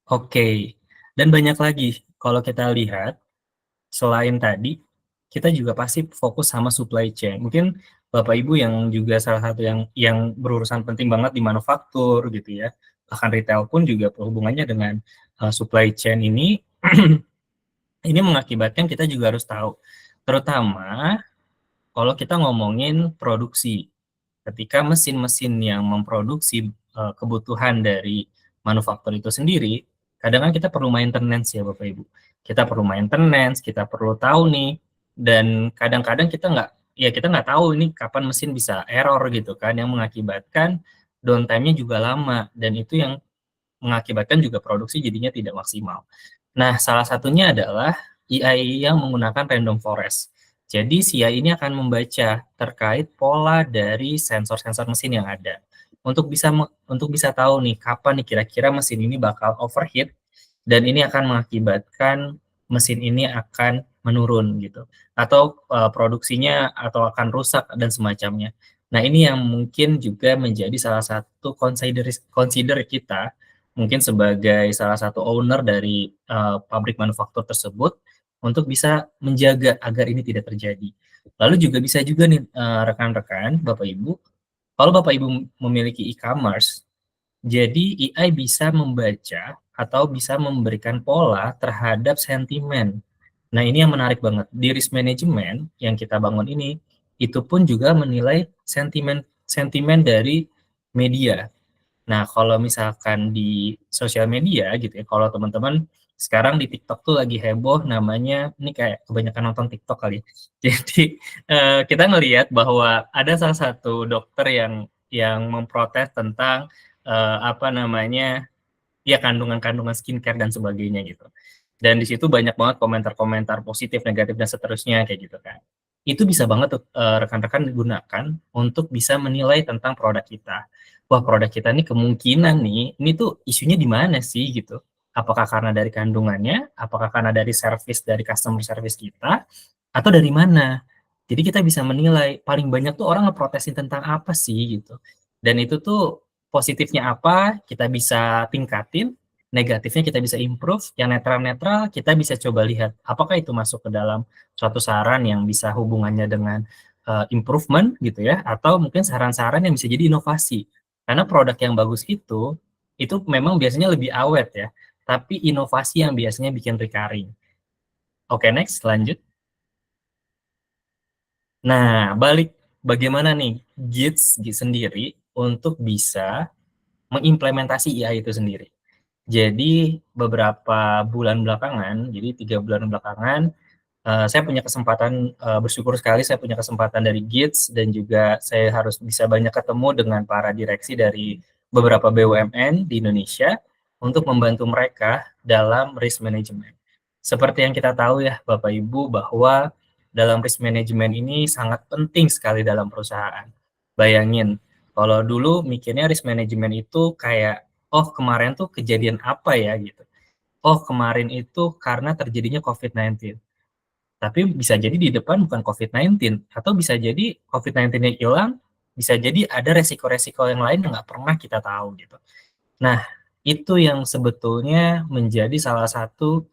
Oke. Dan banyak lagi kalau kita lihat selain tadi kita juga pasti fokus sama supply chain. Mungkin Bapak Ibu yang juga salah satu yang berurusan penting banget di manufaktur gitu ya. Bahkan retail pun juga hubungannya dengan supply chain ini ini mengakibatkan kita juga harus tahu. Terutama kalau kita ngomongin produksi. Ketika mesin-mesin yang memproduksi kebutuhan dari manufaktur itu sendiri, kadang kan kita perlu maintenance ya Bapak Ibu. Kita perlu maintenance, kita perlu tahu nih, dan kadang-kadang kita nggak tahu ini kapan mesin bisa error gitu kan, yang mengakibatkan downtime-nya juga lama, dan itu yang mengakibatkan juga produksi jadinya tidak maksimal. Nah, salah satunya adalah AI yang menggunakan random forest. Jadi si AI ini akan membaca terkait pola dari sensor-sensor mesin yang ada. Untuk bisa tahu nih kapan nih kira-kira mesin ini bakal overheat dan ini akan mengakibatkan mesin ini akan menurun gitu. Atau produksinya atau akan rusak dan semacamnya. Nah, ini yang mungkin juga menjadi salah satu consider kita mungkin sebagai salah satu owner dari pabrik manufaktur tersebut untuk bisa menjaga agar ini tidak terjadi. Lalu juga bisa juga nih rekan-rekan, Bapak Ibu, kalau Bapak Ibu memiliki e-commerce, jadi AI bisa membaca atau bisa memberikan pola terhadap sentimen. Nah, ini yang menarik banget. Di risk management yang kita bangun ini, itu pun juga menilai sentimen sentimen dari media. Nah, kalau misalkan di sosial media gitu ya, kalau teman-teman sekarang di TikTok tuh lagi heboh namanya, ini kayak kebanyakan nonton TikTok kali ya. Jadi kita ngelihat bahwa ada salah satu dokter yang memprotes tentang apa namanya, ya kandungan-kandungan skincare dan sebagainya gitu. Dan di situ banyak banget komentar-komentar positif, negatif dan seterusnya kayak gitu kan. Itu bisa banget tuh rekan-rekan gunakan untuk bisa menilai tentang produk kita. Wah, produk kita nih kemungkinan nih, ini tuh isunya di mana sih gitu. Apakah karena dari kandungannya, apakah karena dari service dari customer service kita, atau dari mana? Jadi kita bisa menilai paling banyak tuh orang ngeprotesin tentang apa sih gitu. Dan itu tuh positifnya apa, kita bisa tingkatin, negatifnya kita bisa improve, yang netral-netral kita bisa coba lihat apakah itu masuk ke dalam suatu saran yang bisa hubungannya dengan improvement gitu ya, atau mungkin saran-saran yang bisa jadi inovasi. Karena produk yang bagus itu memang biasanya lebih awet ya, tapi inovasi yang biasanya bikin recurring. Oke, next, lanjut. Nah, balik bagaimana nih Gits sendiri untuk bisa mengimplementasi AI itu sendiri. Jadi beberapa bulan belakangan, jadi 3 bulan belakangan, saya punya kesempatan, bersyukur sekali saya punya kesempatan dari Gits dan juga saya harus bisa banyak ketemu dengan para direksi dari beberapa BUMN di Indonesia untuk membantu mereka dalam risk management. Seperti yang kita tahu ya Bapak Ibu bahwa dalam risk management ini sangat penting sekali dalam perusahaan. Bayangin, kalau dulu mikirnya risk management itu kayak, oh kemarin tuh kejadian apa ya gitu. Oh kemarin itu karena terjadinya COVID-19. Tapi bisa jadi di depan bukan COVID-19, atau bisa jadi COVID-19-nya hilang, bisa jadi ada resiko-resiko yang lain yang nggak pernah kita tahu gitu. Nah, itu yang sebetulnya menjadi salah satu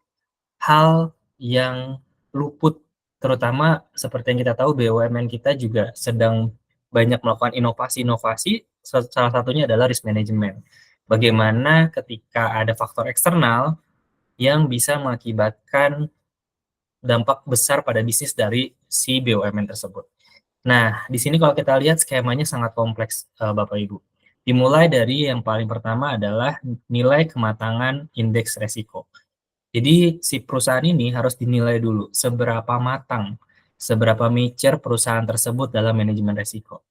hal yang luput, terutama seperti yang kita tahu BUMN kita juga sedang banyak melakukan inovasi-inovasi, salah satunya adalah risk management. Bagaimana ketika ada faktor eksternal yang bisa mengakibatkan dampak besar pada bisnis dari si BUMN tersebut. Nah, di sini kalau kita lihat skemanya sangat kompleks, Bapak Ibu. Dimulai dari yang paling pertama adalah nilai kematangan indeks resiko. Jadi si perusahaan ini harus dinilai dulu seberapa matang, seberapa mature perusahaan tersebut dalam manajemen resiko.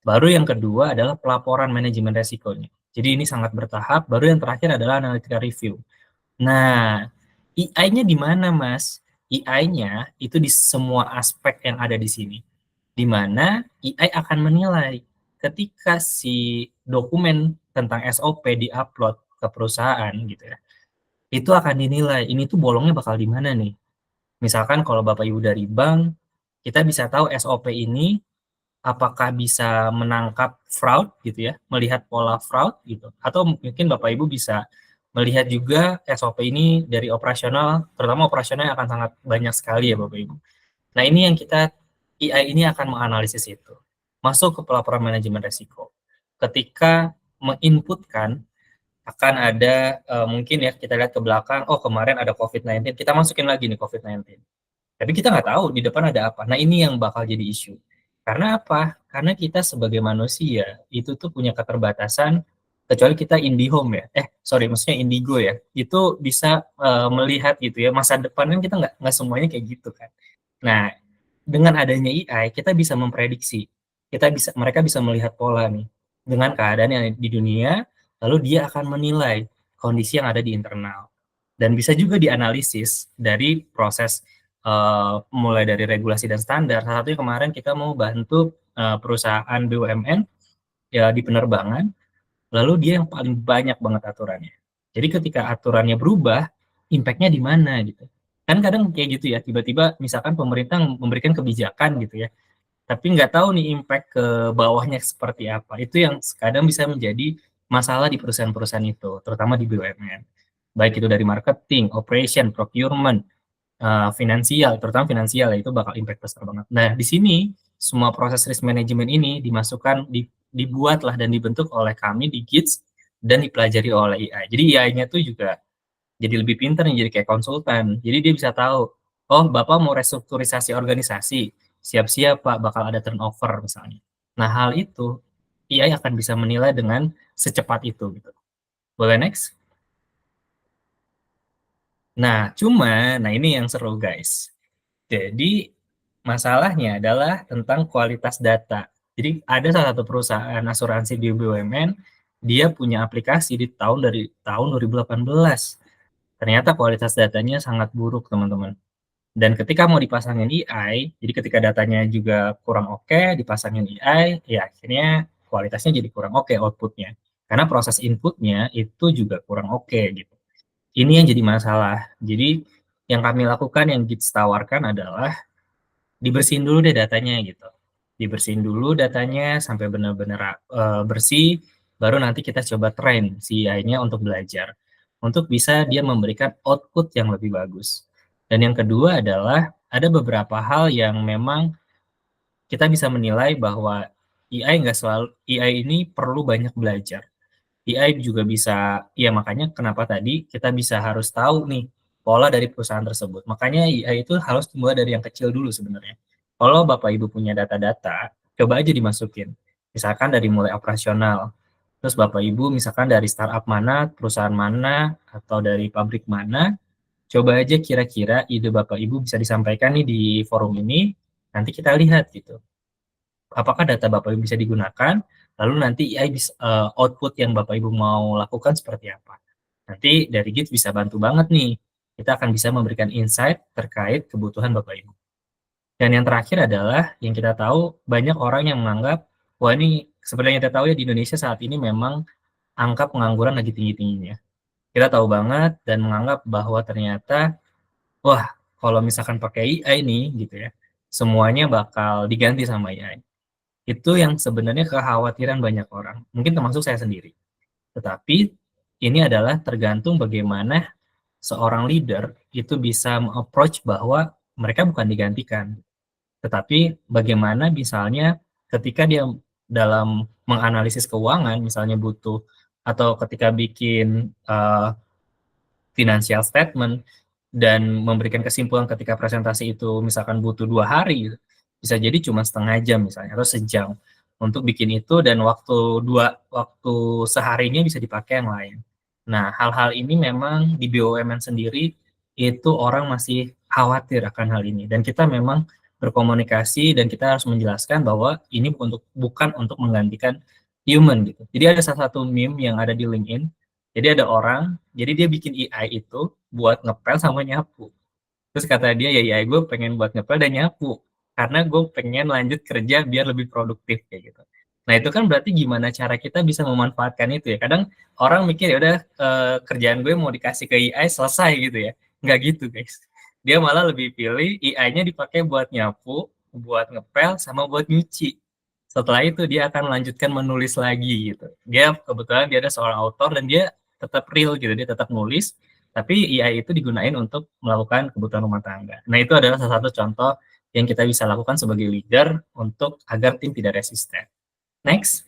Baru yang kedua adalah pelaporan manajemen resikonya. Jadi ini sangat bertahap. Baru yang terakhir adalah analytical review. Nah, AI-nya di mana, Mas? AI-nya itu di semua aspek yang ada di sini. Di mana AI akan menilai ketika si dokumen tentang SOP di-upload ke perusahaan gitu ya. Itu akan dinilai, ini tuh bolongnya bakal di mana nih? Misalkan kalau Bapak Ibu dari bank, kita bisa tahu SOP ini apakah bisa menangkap fraud gitu ya, melihat pola fraud gitu, atau mungkin Bapak Ibu bisa melihat juga SOP ini dari operasional, terutama operasional yang akan sangat banyak sekali ya Bapak Ibu. Nah ini yang AI ini akan menganalisis itu, masuk ke pelaporan manajemen resiko. Ketika menginputkan akan ada mungkin ya kita lihat ke belakang, oh kemarin ada COVID-19, kita masukin lagi nih COVID-19. Tapi kita nggak tahu di depan ada apa. Nah ini yang bakal jadi isu. Karena apa? Karena kita sebagai manusia itu tuh punya keterbatasan, kecuali kita IndiHome ya. Maksudnya Indigo ya. Itu bisa melihat gitu ya masa depan kan kita nggak semuanya kayak gitu kan. Nah dengan adanya AI kita bisa memprediksi. Mereka bisa melihat pola nih dengan keadaan yang di dunia, lalu dia akan menilai kondisi yang ada di internal. Dan bisa juga dianalisis dari proses mulai dari regulasi dan standar. Salah satunya kemarin kita mau bantu perusahaan BUMN ya di penerbangan, lalu dia yang paling banyak banget aturannya. Jadi ketika aturannya berubah, impact-nya di mana gitu. Kan kadang kayak gitu ya, tiba-tiba misalkan pemerintah memberikan kebijakan gitu ya, tapi nggak tahu nih impact ke bawahnya seperti apa. Itu yang kadang bisa menjadi masalah di perusahaan-perusahaan itu, terutama di BUMN. Baik itu dari marketing, operation, procurement, finansial, terutama finansial ya, itu bakal impact besar banget. Nah, di sini semua proses risk management ini dibuatlah dan dibentuk oleh kami di GITS dan dipelajari oleh AI. Jadi AI-nya tuh juga jadi lebih pintar nih, jadi kayak konsultan. Jadi dia bisa tahu, oh Bapak mau restrukturisasi organisasi, siap-siap Pak, bakal ada turnover misalnya. Nah, hal itu AI akan bisa menilai dengan secepat itu gitu. Boleh next? Nah ini yang seru guys. Jadi masalahnya adalah tentang kualitas data. Jadi ada salah satu perusahaan asuransi di BUMN, dia punya aplikasi dari tahun 2018. Ternyata kualitas datanya sangat buruk, teman-teman. Dan ketika mau dipasangin AI, jadi ketika datanya juga kurang oke, dipasangin AI, ya akhirnya kualitasnya jadi kurang oke outputnya. Karena proses inputnya itu juga kurang oke gitu. Ini yang jadi masalah. Jadi yang kami lakukan, yang GITS tawarkan adalah dibersihin dulu deh datanya gitu. Dibersihin dulu datanya sampai benar-benar bersih, baru nanti kita coba train si AI-nya untuk belajar. Untuk bisa dia memberikan output yang lebih bagus. Dan yang kedua adalah ada beberapa hal yang memang kita bisa menilai bahwa AI ini perlu banyak belajar. AI juga bisa, ya makanya kenapa tadi kita bisa harus tahu nih pola dari perusahaan tersebut. Makanya AI itu harus dimulai dari yang kecil dulu sebenarnya. Kalau Bapak Ibu punya data-data, coba aja dimasukin. Misalkan dari mulai operasional. Terus Bapak Ibu misalkan dari startup mana, perusahaan mana, atau dari pabrik mana, coba aja kira-kira ide Bapak Ibu bisa disampaikan nih di forum ini, nanti kita lihat gitu. Apakah data Bapak Ibu bisa digunakan, lalu nanti AI bisa, output yang Bapak Ibu mau lakukan seperti apa. Nanti dari GITS bisa bantu banget nih, kita akan bisa memberikan insight terkait kebutuhan Bapak Ibu. Dan yang terakhir adalah, yang kita tahu banyak orang yang menganggap, wah ini seperti yang kita tahu ya di Indonesia saat ini memang angka pengangguran lagi tinggi-tingginya. Kita tahu banget dan menganggap bahwa ternyata, wah kalau misalkan pakai AI nih gitu ya, semuanya bakal diganti sama AI. Itu yang sebenarnya kekhawatiran banyak orang, mungkin termasuk saya sendiri. Tetapi ini adalah tergantung bagaimana seorang leader itu bisa approach bahwa mereka bukan digantikan, tetapi bagaimana misalnya ketika dia dalam menganalisis keuangan, misalnya butuh atau ketika bikin financial statement dan memberikan kesimpulan ketika presentasi itu misalkan butuh 2 hari, bisa jadi cuma setengah jam misalnya atau sejam untuk bikin itu, dan waktu seharinya bisa dipakai yang lain. Nah, hal-hal ini memang di BUMN sendiri itu orang masih khawatir akan hal ini, dan kita memang berkomunikasi dan kita harus menjelaskan bahwa ini bukan untuk menggantikan human gitu. Jadi ada salah satu meme yang ada di LinkedIn. Jadi ada orang, jadi dia bikin AI itu buat ngepel sama nyapu. Terus kata dia, ya AI gue pengen buat ngepel dan nyapu, karena gue pengen lanjut kerja biar lebih produktif kayak gitu. Nah itu kan berarti gimana cara kita bisa memanfaatkan itu ya. Kadang orang mikir ya udah kerjaan gue mau dikasih ke AI selesai gitu ya. Nggak gitu guys. Dia malah lebih pilih AI-nya dipakai buat nyapu, buat ngepel, sama buat nyuci. Setelah itu dia akan melanjutkan menulis lagi gitu. Dia kebetulan dia ada seorang autor dan dia tetap real gitu, dia tetap nulis, tapi AI itu digunain untuk melakukan kebutuhan rumah tangga. Nah, itu adalah salah satu contoh yang kita bisa lakukan sebagai leader untuk agar tim tidak resisten. Next.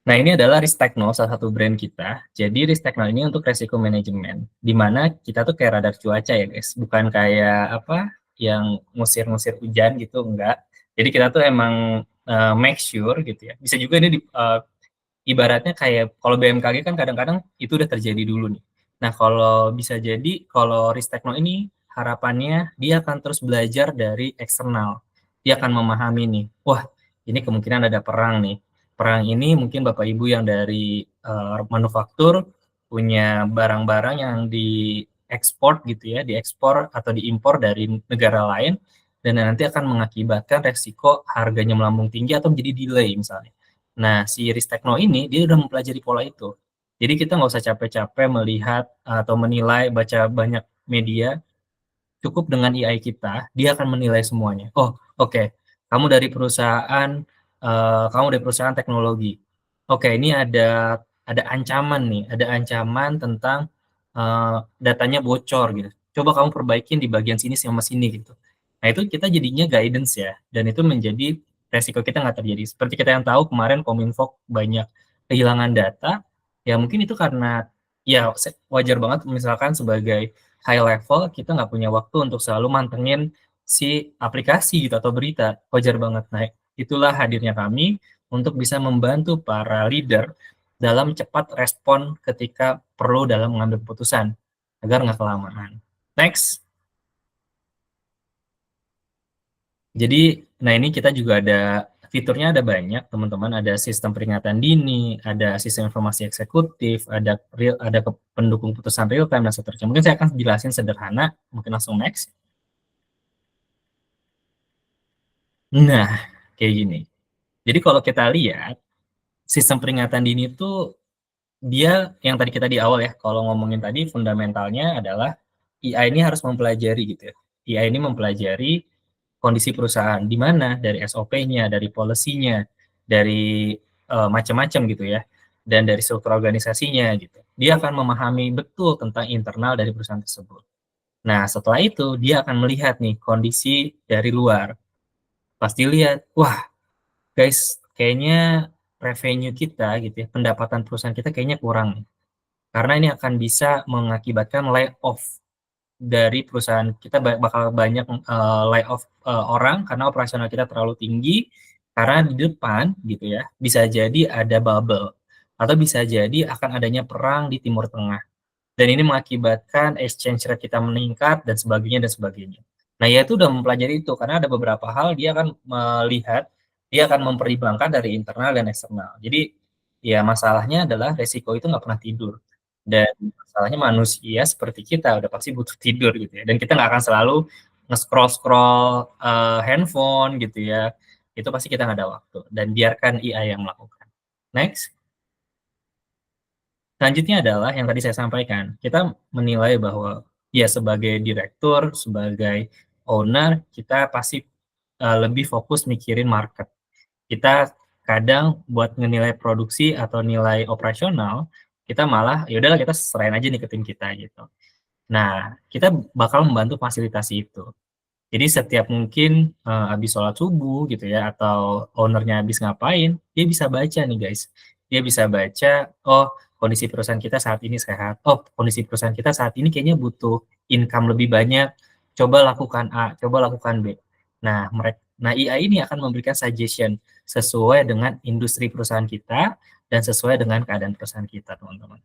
Nah, ini adalah Ristekno, salah satu brand kita. Jadi Ristekno ini untuk resiko manajemen, di mana kita tuh kayak radar cuaca ya guys, bukan kayak apa yang ngusir-ngusir hujan gitu, enggak. Jadi kita tuh emang make sure gitu ya. Bisa juga ini ibaratnya kayak kalau BMKG kan kadang-kadang itu udah terjadi dulu nih. Nah, kalau bisa jadi kalau Ristekno ini harapannya dia akan terus belajar dari eksternal. Dia akan memahami nih, wah ini kemungkinan ada perang nih. Perang ini mungkin Bapak Ibu yang dari manufaktur punya barang-barang yang diekspor gitu ya, diekspor atau diimpor dari negara lain, dan nanti akan mengakibatkan resiko harganya melambung tinggi atau menjadi delay misalnya. Nah, si Ristekno ini dia udah mempelajari pola itu. Jadi kita nggak usah capek-capek melihat atau menilai, baca banyak media, cukup dengan AI kita, dia akan menilai semuanya. Oh, oke. Kamu dari perusahaan teknologi. Oke, ini ada ancaman nih, ada ancaman tentang datanya bocor gitu. coba kamu perbaikin di bagian sini sama sini gitu. Nah itu kita jadinya guidance ya, dan itu menjadi resiko kita nggak terjadi. Seperti kita yang tahu kemarin Kominfo banyak kehilangan data, ya mungkin itu karena ya wajar banget misalkan sebagai high level kita nggak punya waktu untuk selalu mantengin si aplikasi gitu atau berita, wajar banget. Nah itulah hadirnya kami untuk bisa membantu para leader dalam cepat respon ketika perlu dalam mengambil keputusan agar nggak kelamaan. Next. Jadi, nah ini kita juga ada fiturnya ada banyak teman-teman, ada sistem peringatan dini, ada sistem informasi eksekutif, ada pendukung putusan real time dan seterusnya. Mungkin saya akan jelasin sederhana, mungkin langsung next. Nah, kayak gini. Jadi kalau kita lihat sistem peringatan dini itu dia yang tadi kita di awal ya, kalau ngomongin tadi fundamentalnya adalah EI ini harus mempelajari gitu ya. EI ini mempelajari kondisi perusahaan di mana dari SOP-nya, dari policy-nya, dari macam-macam gitu ya, dan dari struktur organisasinya gitu. Dia akan memahami betul tentang internal dari perusahaan tersebut. Nah, setelah itu dia akan melihat nih kondisi dari luar. Pasti lihat, wah guys, kayaknya revenue kita gitu ya, pendapatan perusahaan kita kayaknya kurang nih. Karena ini akan bisa mengakibatkan layoff dari perusahaan kita, bakal banyak layoff orang karena operasional kita terlalu tinggi, karena di depan gitu ya bisa jadi ada bubble atau bisa jadi akan adanya perang di Timur Tengah, dan ini mengakibatkan exchange rate kita meningkat dan sebagainya dan sebagainya. Nah ya itu udah mempelajari itu karena ada beberapa hal dia akan melihat, dia akan mempertimbangkan dari internal dan eksternal. Jadi ya masalahnya adalah resiko itu nggak pernah tidur, dan masalahnya manusia seperti kita udah pasti butuh tidur gitu ya, dan kita nggak akan selalu nge-scroll handphone gitu ya, itu pasti kita nggak ada waktu, dan biarkan AI yang melakukan. Next. Selanjutnya adalah yang tadi saya sampaikan, kita menilai bahwa ya sebagai direktur, sebagai owner, kita pasti lebih fokus mikirin market. Kita kadang buat menilai produksi atau nilai operasional, kita malah ya udahlah kita serahin aja nih ke tim kita gitu. Nah, kita bakal membantu fasilitasi itu. Jadi setiap mungkin habis sholat subuh gitu ya, atau ownernya habis ngapain, dia bisa baca nih guys. Dia bisa baca, oh kondisi perusahaan kita saat ini sehat, oh kondisi perusahaan kita saat ini kayaknya butuh income lebih banyak, coba lakukan A, coba lakukan B. Nah, AI ini akan memberikan suggestion sesuai dengan industri perusahaan kita dan sesuai dengan keadaan perusahaan kita, teman-teman.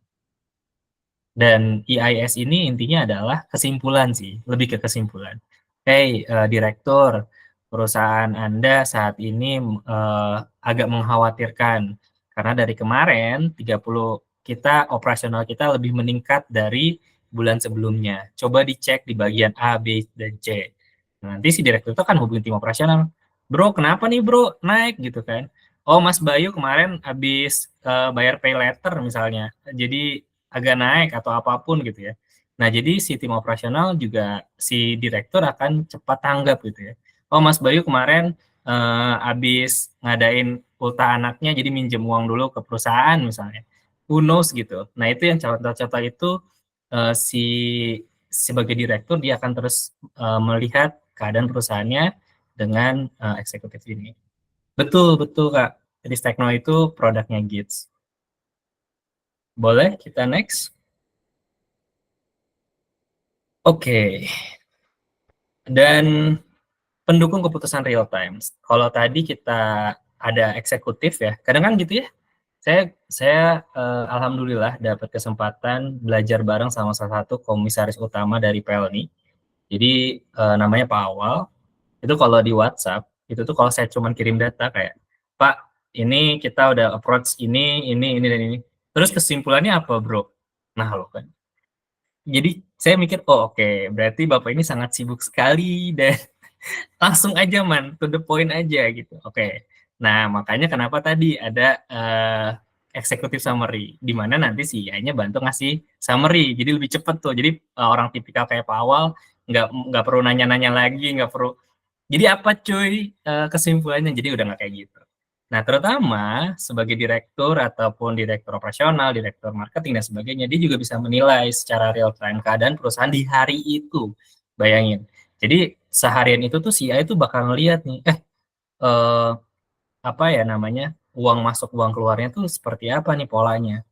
Dan EIS ini intinya adalah kesimpulan sih, lebih ke kesimpulan. Hey, direktur, perusahaan Anda saat ini agak mengkhawatirkan karena dari kemarin 30 kita operasional kita lebih meningkat dari bulan sebelumnya. Coba dicek di bagian A, B, dan C. Nanti si direktur itu akan hubungi tim operasional. Bro, kenapa nih bro naik gitu kan? Oh, Mas Bayu kemarin habis bayar pay letter misalnya, jadi agak naik atau apapun gitu ya. Nah, jadi si tim operasional juga si direktur akan cepat tanggap gitu ya. Oh, Mas Bayu kemarin habis ngadain ulta anaknya jadi minjem uang dulu ke perusahaan misalnya. Who knows gitu. Nah, itu yang contoh-contoh itu si sebagai direktur dia akan terus melihat keadaan perusahaannya dengan eksekutif ini. Betul, betul Kak. Jadi Tekno itu produknya GITS. Boleh kita next? Oke. Dan pendukung keputusan real time. Kalau tadi kita ada eksekutif ya, kadang kan gitu ya. Saya alhamdulillah dapat kesempatan belajar bareng sama salah satu komisaris utama dari Pelni. Jadi namanya Pak Awal. Itu kalau di WhatsApp, itu tuh kalau saya cuma kirim data kayak, Pak, ini kita udah approach ini, dan ini. Terus kesimpulannya apa, bro? Nah, loh kan. Jadi saya mikir, oh oke, berarti Bapak ini sangat sibuk sekali dan langsung aja man, to the point aja gitu. Oke. Nah, makanya kenapa tadi ada executive summary, di mana nanti si AI-nya bantu ngasih summary, jadi lebih cepet tuh. Jadi orang tipikal kayak Pak Awal, nggak perlu nanya-nanya lagi, nggak perlu. Jadi apa cuy kesimpulannya? Jadi udah nggak kayak gitu. Nah, terutama sebagai direktur ataupun direktur operasional, direktur marketing dan sebagainya, dia juga bisa menilai secara real time keadaan perusahaan di hari itu. Bayangin. Jadi seharian itu tuh si AI itu bakal ngeliat nih, eh, apa ya namanya, uang masuk uang keluarnya tuh seperti apa nih polanya.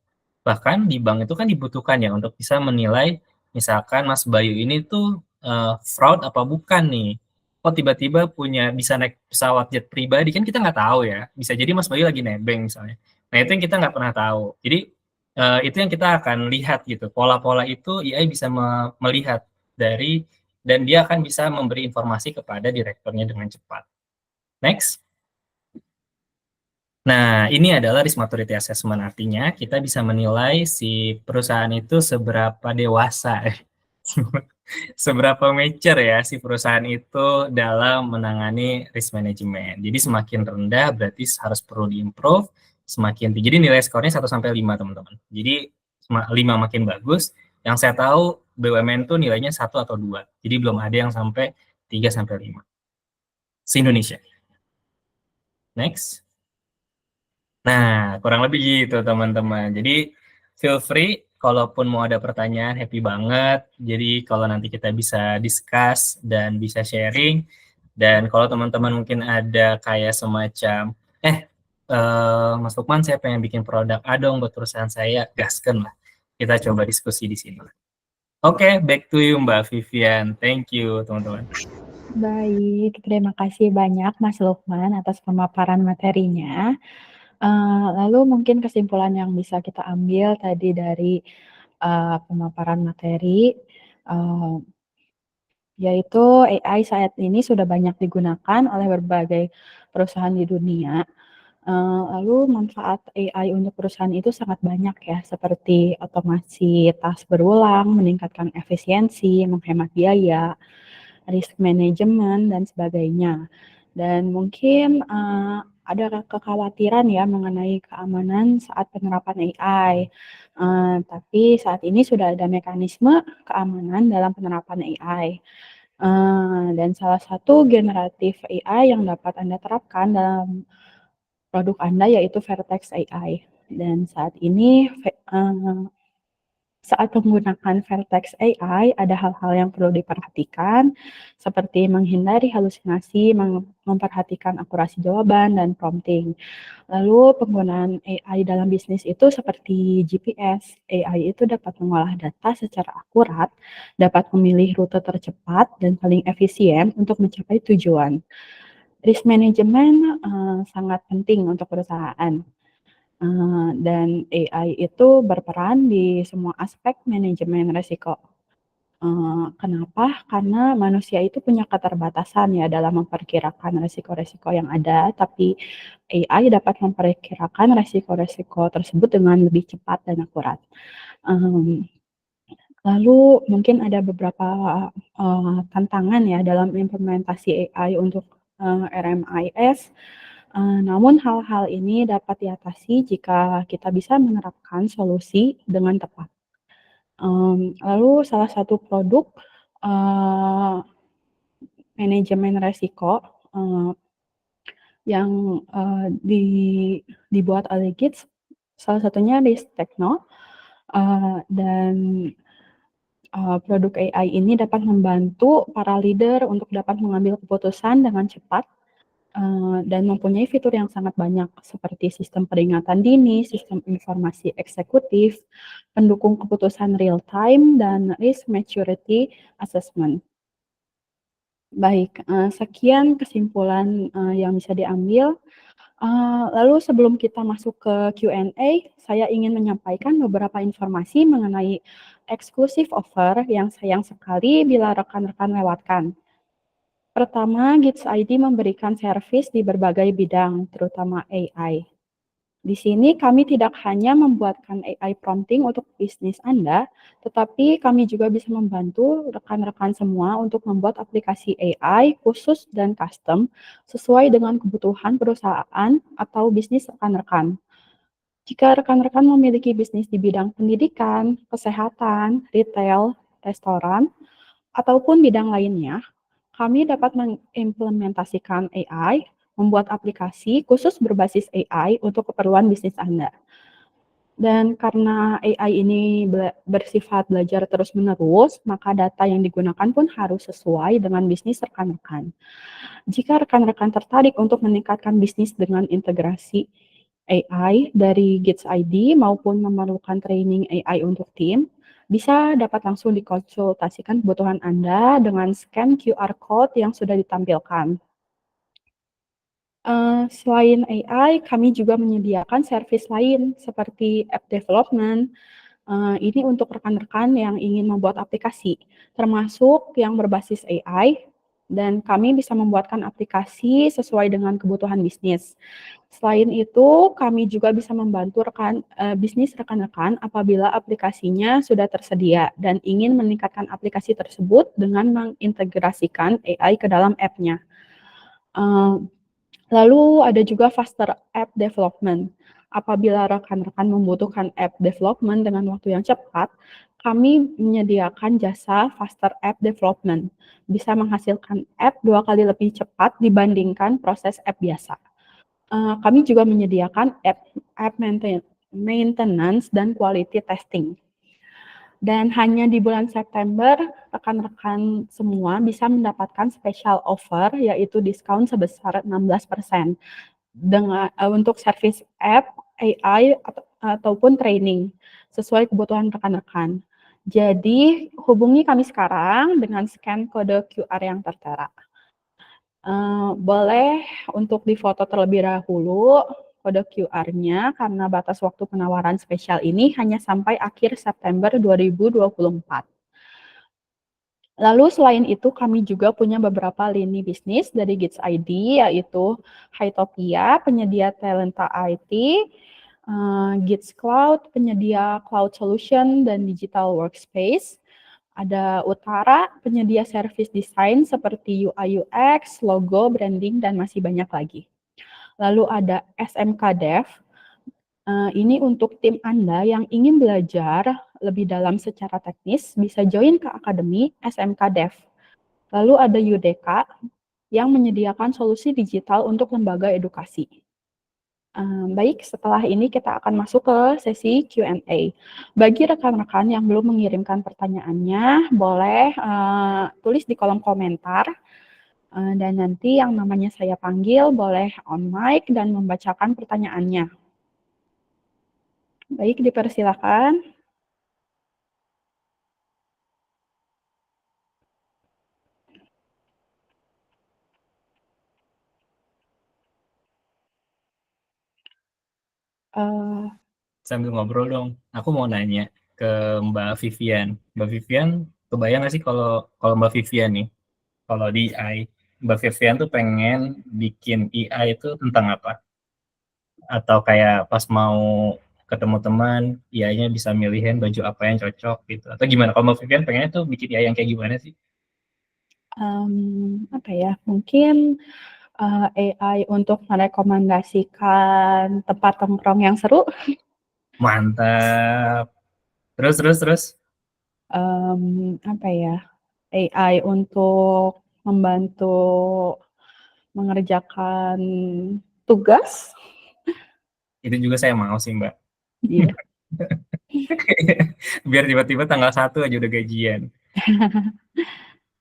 Bahkan di bank itu kan dibutuhkan ya untuk bisa menilai misalkan Mas Bayu ini tuh fraud apa bukan nih. Kok tiba-tiba bisa naik pesawat jet pribadi kan kita nggak tahu ya. Bisa jadi Mas Bayu lagi nebeng misalnya. Nah itu yang kita nggak pernah tahu. Jadi itu yang kita akan lihat gitu. Pola-pola itu AI bisa melihat dari dan dia akan bisa memberi informasi kepada direkturnya dengan cepat. Next. Nah, ini adalah risk maturity assessment, artinya kita bisa menilai si perusahaan itu seberapa dewasa, seberapa mature ya si perusahaan itu dalam menangani risk management. Jadi semakin rendah berarti harus perlu diimprove, semakin tinggi. Jadi nilai skornya 1 sampai 5, teman-teman. Jadi 5 makin bagus. Yang saya tahu BUMN itu nilainya 1 atau 2. Jadi belum ada yang sampai 3 sampai 5. Se-Indonesia. Next. Nah, kurang lebih gitu teman-teman. Jadi feel free, kalaupun mau ada pertanyaan, happy banget. Jadi kalau nanti kita bisa discuss dan bisa sharing. Dan kalau teman-teman mungkin ada kayak semacam, Mas Lukman saya pengen bikin produk dong buat perusahaan saya, gaskan lah. Kita coba diskusi di sini. Oke, back to you Mbak Vivian. Thank you teman-teman. Baik, terima kasih banyak Mas Lukman atas pemaparan materinya. Lalu mungkin kesimpulan yang bisa kita ambil tadi dari pemaparan materi, yaitu AI saat ini sudah banyak digunakan oleh berbagai perusahaan di dunia. Lalu manfaat AI untuk perusahaan itu sangat banyak ya, seperti otomasi task berulang, meningkatkan efisiensi, menghemat biaya, risk management, dan sebagainya. Dan mungkin ada kekhawatiran ya mengenai keamanan saat penerapan AI. Tapi saat ini sudah ada mekanisme keamanan dalam penerapan AI. Dan salah satu generatif AI yang dapat Anda terapkan dalam produk Anda yaitu Vertex AI. Dan saat ini saat menggunakan Vertex AI ada hal-hal yang perlu diperhatikan seperti menghindari halusinasi, memperhatikan akurasi jawaban dan prompting. Lalu penggunaan AI dalam bisnis itu seperti GPS. AI itu dapat mengolah data secara akurat, dapat memilih rute tercepat dan paling efisien untuk mencapai tujuan. Risk management sangat penting untuk perusahaan. Dan AI itu berperan di semua aspek manajemen risiko. Kenapa? Karena manusia itu punya keterbatasan ya dalam memperkirakan risiko-risiko yang ada, tapi AI dapat memperkirakan risiko-risiko tersebut dengan lebih cepat dan akurat. Lalu mungkin ada beberapa tantangan ya dalam implementasi AI untuk RMIS. Namun hal-hal ini dapat diatasi jika kita bisa menerapkan solusi dengan tepat. Lalu salah satu produk manajemen resiko yang dibuat oleh GITS, salah satunya Risk Techno, dan produk AI ini dapat membantu para leader untuk dapat mengambil keputusan dengan cepat dan mempunyai fitur yang sangat banyak seperti sistem peringatan dini, sistem informasi eksekutif, pendukung keputusan real time, dan risk maturity assessment. Baik, sekian kesimpulan yang bisa diambil. Lalu sebelum kita masuk ke Q&A, saya ingin menyampaikan beberapa informasi mengenai exclusive offer yang sayang sekali bila rekan-rekan lewatkan. Pertama, GITS ID memberikan servis di berbagai bidang, terutama AI. Di sini kami tidak hanya membuatkan AI prompting untuk bisnis Anda, tetapi kami juga bisa membantu rekan-rekan semua untuk membuat aplikasi AI khusus dan custom sesuai dengan kebutuhan perusahaan atau bisnis rekan-rekan. Jika rekan-rekan memiliki bisnis di bidang pendidikan, kesehatan, retail, restoran, ataupun bidang lainnya, kami dapat mengimplementasikan AI, membuat aplikasi khusus berbasis AI untuk keperluan bisnis Anda. Dan karena AI ini bersifat belajar terus-menerus, maka data yang digunakan pun harus sesuai dengan bisnis rekan-rekan. Jika rekan-rekan tertarik untuk meningkatkan bisnis dengan integrasi AI dari Gates ID maupun memerlukan training AI untuk tim, bisa dapat langsung dikonsultasikan kebutuhan Anda dengan scan QR code yang sudah ditampilkan. Selain AI, kami juga menyediakan servis lain seperti app development. Ini untuk rekan-rekan yang ingin membuat aplikasi, termasuk yang berbasis AI, dan kami bisa membuatkan aplikasi sesuai dengan kebutuhan bisnis. Selain itu, kami juga bisa membantu bisnis rekan-rekan apabila aplikasinya sudah tersedia dan ingin meningkatkan aplikasi tersebut dengan mengintegrasikan AI ke dalam app-nya. Lalu ada juga faster app development. Apabila rekan-rekan membutuhkan app development dengan waktu yang cepat, kami menyediakan jasa faster app development. Bisa menghasilkan app 2 kali lebih cepat dibandingkan proses app biasa. Kami juga menyediakan app maintenance dan quality testing. Dan hanya di bulan September, rekan-rekan semua bisa mendapatkan special offer, yaitu diskon sebesar 16% untuk servis app, AI, ataupun training, sesuai kebutuhan rekan-rekan. Jadi, hubungi kami sekarang dengan scan kode QR yang tertera. Boleh untuk difoto terlebih dahulu kode QR-nya karena batas waktu penawaran spesial ini hanya sampai akhir September 2024. Lalu selain itu kami juga punya beberapa lini bisnis dari Gates ID, yaitu Hytopia, penyedia talenta IT, Gates Cloud, penyedia cloud solution dan digital workspace. Ada Utara, penyedia service desain seperti UI UX, logo, branding, dan masih banyak lagi. Lalu ada SMK Dev, ini untuk tim Anda yang ingin belajar lebih dalam secara teknis, bisa join ke Akademi SMK Dev. Lalu ada UDK, yang menyediakan solusi digital untuk lembaga edukasi. Baik, setelah ini kita akan masuk ke sesi Q&A. Bagi rekan-rekan yang belum mengirimkan pertanyaannya, boleh tulis di kolom komentar. Dan nanti yang namanya saya panggil boleh on mic dan membacakan pertanyaannya. Baik, dipersilakan. Sambil ngobrol dong, aku mau nanya ke Mbak Vivian. Mbak Vivian, kebayang nggak sih kalau Mbak Vivian nih, kalau di AI, Mbak Vivian tuh pengen bikin AI itu tentang apa? Atau kayak pas mau ketemu teman, AI-nya bisa milihin baju apa yang cocok gitu. Atau gimana? Kalau Mbak Vivian pengennya tuh bikin AI yang kayak gimana sih? Apa ya, mungkin AI untuk merekomendasikan tempat nongkrong yang seru. Mantap. Terus. Apa ya, AI untuk membantu mengerjakan tugas. Itu juga saya mau sih, Mbak. Iya. Biar tiba-tiba tanggal 1 aja udah gajian.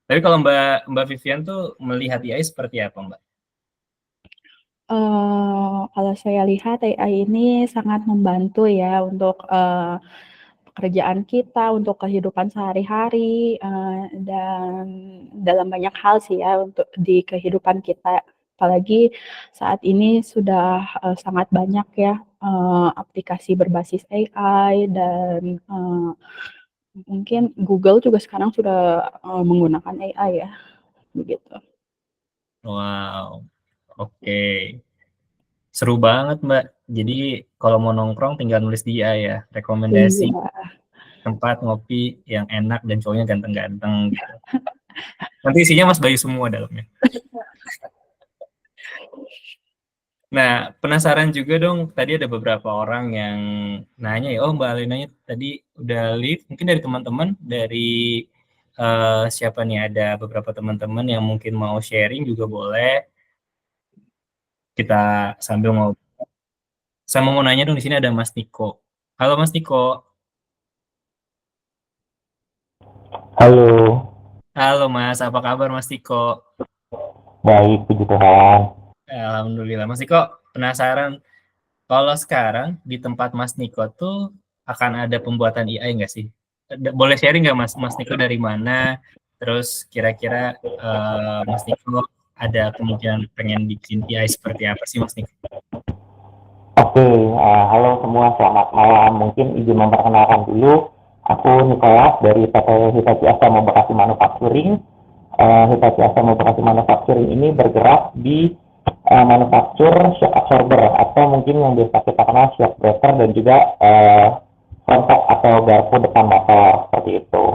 Tapi kalau Mbak Vivian tuh melihat AI seperti apa, Mbak? Kalau saya lihat AI ini sangat membantu ya untuk pekerjaan kita, untuk kehidupan sehari-hari, dan dalam banyak hal sih ya untuk di kehidupan kita. Apalagi saat ini sudah sangat banyak ya aplikasi berbasis AI dan mungkin Google juga sekarang sudah menggunakan AI ya, begitu. Wow, oke. Seru banget, Mbak. Jadi kalau mau nongkrong tinggal nulis di AI ya, rekomendasi tempat ngopi yang enak dan cowoknya ganteng-ganteng gitu. Nanti isinya Mas Bayu semua dalamnya. Nah, penasaran juga dong, tadi ada beberapa orang yang nanya ya, oh Mbak Alinanya tadi udah live, mungkin dari teman-teman, dari siapa nih, ada beberapa teman-teman yang mungkin mau sharing juga boleh. kita sambil ngobrol. Saya mau nanya dong, di sini ada Mas Niko. Halo Mas Niko. Halo, Halo Mas, apa kabar Mas Niko? baik, puji Tuhan. Alhamdulillah. Mas Niko, penasaran kalau sekarang di tempat Mas Niko tuh akan ada pembuatan AI nggak sih? Boleh sharing nggak Mas Niko dari mana? Terus kira-kira Mas Niko ada kemungkinan pengen bikin AI seperti apa sih Mas Niko? Oke, halo semua, selamat malam. Mungkin izin memperkenalkan dulu, aku Nicholas dari PT Hitachi Astemo Bekasi Manufacturing. Hitachi Astemo Bekasi Manufacturing ini bergerak di manufaktur shock absorber atau mungkin yang biasa kita kenal shock breaker dan juga kontak atau garpu depan motor seperti itu.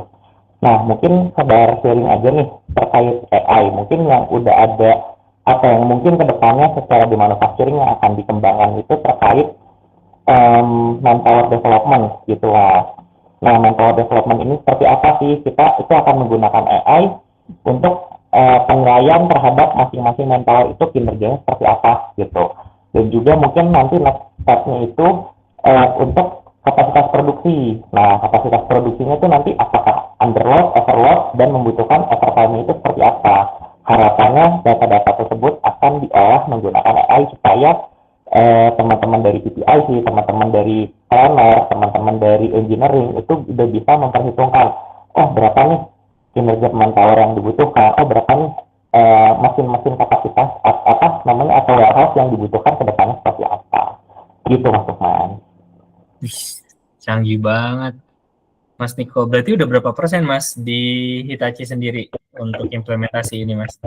Nah, mungkin sabar sharing aja nih terkait AI. Mungkin yang udah ada atau yang mungkin kedepannya secara di manufacturing yang akan dikembangkan itu terkait manpower development gitu lah. Nah, manpower development ini seperti apa sih? Kita itu akan menggunakan AI untuk penilaian terhadap masing-masing manpower itu kinerjanya seperti apa gitu. Dan juga mungkin nanti next step-nya itu untuk kapasitas produksi. Nah, kapasitas produksinya itu nanti apakah underload, overload, dan membutuhkan overtime itu seperti apa. Harapannya data-data tersebut akan diolah menggunakan AI supaya teman-teman dari PPIC, teman-teman dari planner, teman-teman dari engineering itu udah bisa memperhitungkan, oh berapa nih kinerja manpower yang dibutuhkan, oh berapa nih mesin-mesin kapasitas apa namanya atau warehouse yang dibutuhkan ke depannya seperti apa. Gitu Mas Lukman. Canggih banget. Mas Niko, berarti udah berapa persen Mas di Hitachi sendiri untuk implementasi ini Mas?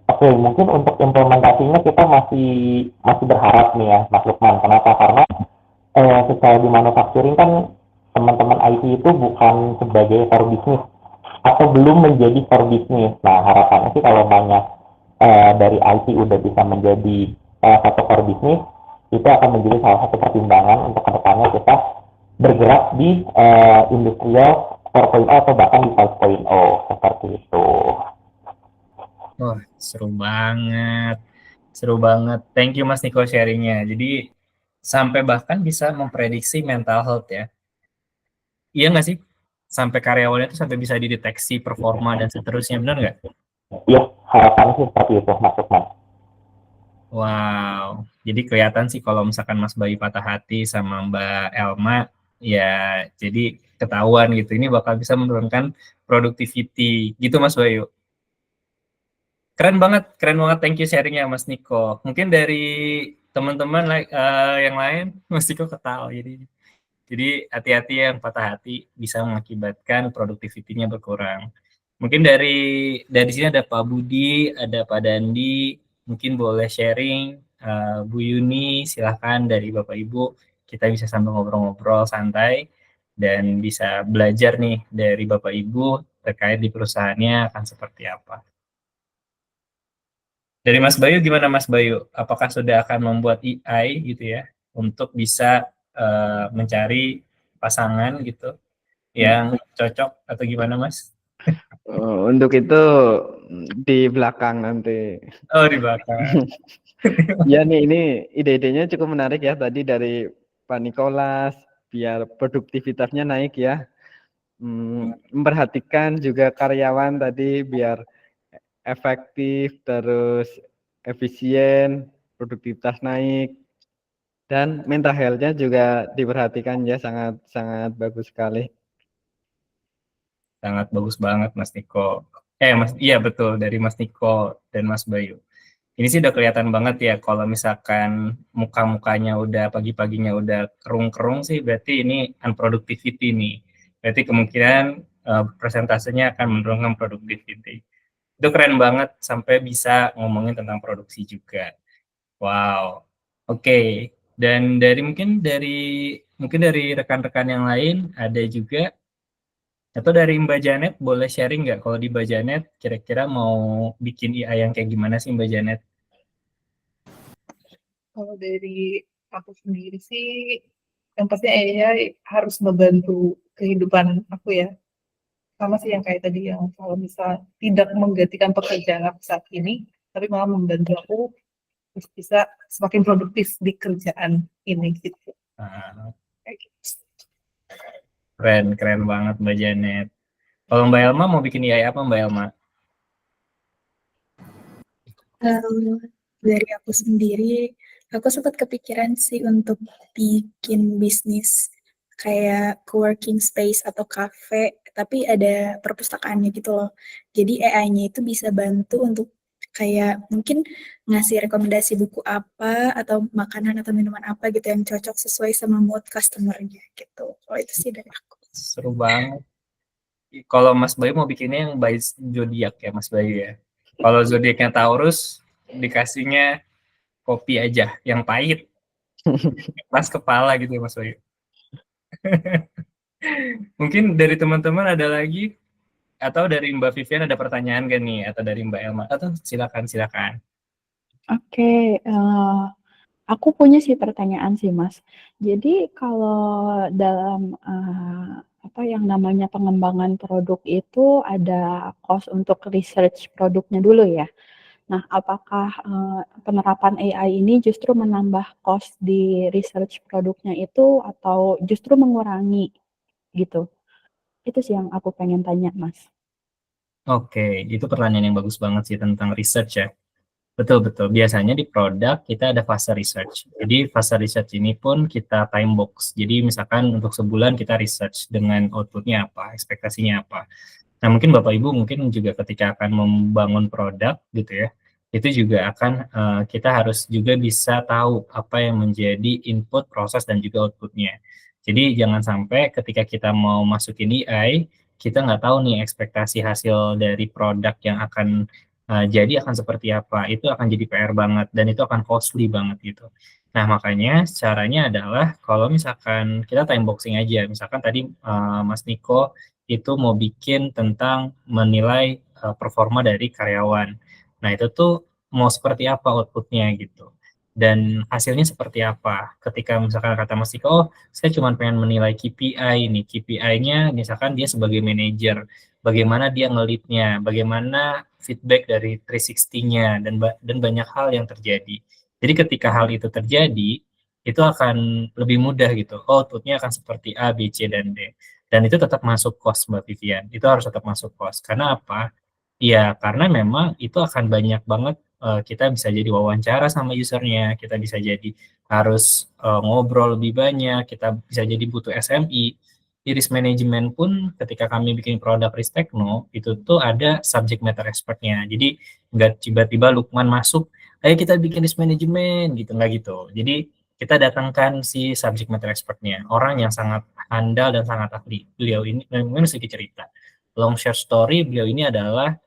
Oke, mungkin untuk implementasinya kita masih berharap nih ya Mas Lukman. Kenapa? Karena secara di manufacturing kan teman-teman IT itu bukan sebagai core business atau belum menjadi core business. Nah, harapannya sih kalau banyak dari IT udah bisa menjadi satu core business, itu akan menjadi salah satu pertimbangan untuk kedepannya kita bergerak di industrial 4.0 atau bahkan di 5.0 seperti itu. Oh, seru banget. Seru banget. Thank you Mas Niko sharingnya. Jadi sampai bahkan bisa memprediksi mental health ya. Iya nggak sih? Sampai karyawannya itu sampai bisa dideteksi performa dan seterusnya, benar nggak? Iya, harapannya sih seperti itu Mas Lukman. Wow, jadi kelihatan sih kalau misalkan Mas Bayu patah hati sama Mbak Elma, ya jadi ketahuan gitu. Ini bakal bisa menurunkan productivity, gitu Mas Bayu. Keren banget. Thank you sharingnya Mas Niko. Mungkin dari teman-teman yang lain, Mas Niko ketawa jadi hati-hati yang patah hati bisa mengakibatkan productivity-nya berkurang. Mungkin dari sini ada Pak Budi, ada Pak Dandi, mungkin boleh sharing. Bu Yuni, silahkan dari Bapak Ibu, kita bisa sambil ngobrol-ngobrol santai dan bisa belajar nih dari Bapak Ibu terkait di perusahaannya akan seperti apa. Dari Mas Bayu gimana Mas Bayu? Apakah sudah akan membuat AI gitu ya untuk bisa mencari pasangan gitu yang cocok atau gimana Mas? Untuk itu di belakang nanti. Oh di belakang. Ya nih, ini ide-idenya cukup menarik ya tadi dari Pak Nikolas, biar produktivitasnya naik ya. Memperhatikan juga karyawan tadi biar efektif, terus efisien, produktivitas naik, dan mental health-nya juga diperhatikan ya, sangat bagus sekali. Sangat bagus banget Mas Niko. Iya betul, dari Mas Niko dan Mas Bayu. Ini sih udah kelihatan banget ya kalau misalkan muka-mukanya udah pagi-paginya udah kerung-kerung sih berarti ini unproductivity nih. Berarti kemungkinan presentasenya akan menurunkan productivity. Itu keren banget sampai bisa ngomongin tentang produksi juga. Wow. Oke. Dan mungkin dari rekan-rekan yang lain ada juga, atau dari Mbak Janet boleh sharing nggak kalau di Mbak Janet kira-kira mau bikin AI yang kayak gimana sih Mbak Janet? Kalau dari aku sendiri sih, yang pasti AI harus membantu kehidupan aku ya. Sama sih yang kayak tadi, yang kalau misal tidak menggantikan pekerjaan aku saat ini, tapi malah membantu aku terus bisa semakin produktif di kerjaan ini gitu. Nah, Kayak gitu. keren banget Mbak Janet. Kalau Mbak Elma mau bikin AI apa Mbak Elma? Dari aku sendiri, aku sempat kepikiran sih untuk bikin bisnis kayak co-working space atau cafe, tapi ada perpustakaannya gitu loh. Jadi AI-nya itu bisa bantu untuk kayak mungkin ngasih rekomendasi buku apa atau makanan atau minuman apa gitu yang cocok sesuai sama mood customer-nya gitu. Kalau itu sih dari aku. Seru banget. Kalau Mas Bayu mau bikinnya yang by zodiak ya Mas Bayu ya. Kalau zodiaknya Taurus dikasihnya kopi aja yang pahit, pas kepala gitu ya Mas Bayu. Mungkin dari teman-teman ada lagi atau dari Mbak Vivian ada pertanyaan gak nih atau dari Mbak Elma atau silakan. Oke, aku punya sih pertanyaan sih Mas. Jadi kalau dalam apa yang namanya pengembangan produk itu ada cost untuk research produknya dulu ya. Nah, apakah penerapan AI ini justru menambah cost di research produknya itu atau justru mengurangi gitu? Itu sih yang aku pengen tanya Mas. Oke, itu pertanyaan yang bagus banget sih tentang research ya. Betul. Biasanya di produk kita ada fase research. Jadi fase research ini pun kita time box. Jadi misalkan untuk sebulan kita research dengan outputnya apa, ekspektasinya apa. Nah mungkin Bapak Ibu mungkin juga ketika akan membangun produk gitu ya, itu juga akan kita harus juga bisa tahu apa yang menjadi input, proses, dan juga outputnya. Jadi jangan sampai ketika kita mau masukin AI, kita nggak tahu nih ekspektasi hasil dari produk yang akan jadi akan seperti apa. Itu akan jadi PR banget dan itu akan costly banget gitu. Nah makanya caranya adalah kalau misalkan kita time boxing aja, misalkan tadi Mas Niko itu mau bikin tentang menilai performa dari karyawan. Nah itu tuh mau seperti apa outputnya gitu. Dan hasilnya seperti apa. Ketika misalkan kata Mas Niko, oh saya cuma pengen menilai KPI nih. KPI-nya misalkan dia sebagai manajer, bagaimana dia ngelitnya, bagaimana feedback dari 360-nya, dan banyak hal yang terjadi. Jadi ketika hal itu terjadi, itu akan lebih mudah gitu. Oh, outputnya akan seperti A, B, C, dan D. Dan itu tetap masuk cost Mbak Vivian. Itu harus tetap masuk cost. Karena apa? Ya, karena memang itu akan banyak banget kita bisa jadi wawancara sama usernya, kita bisa jadi harus ngobrol lebih banyak, kita bisa jadi butuh SMI. Di risk management pun ketika kami bikin produk Ristekno, itu tuh ada subject matter expertnya. Jadi nggak tiba-tiba Lukman masuk, ayo kita bikin risk management gitu, nggak gitu. Jadi kita datangkan si subject matter expertnya, orang yang sangat handal dan sangat ahli. Beliau ini, mungkin sedikit cerita. Long share story, beliau ini adalah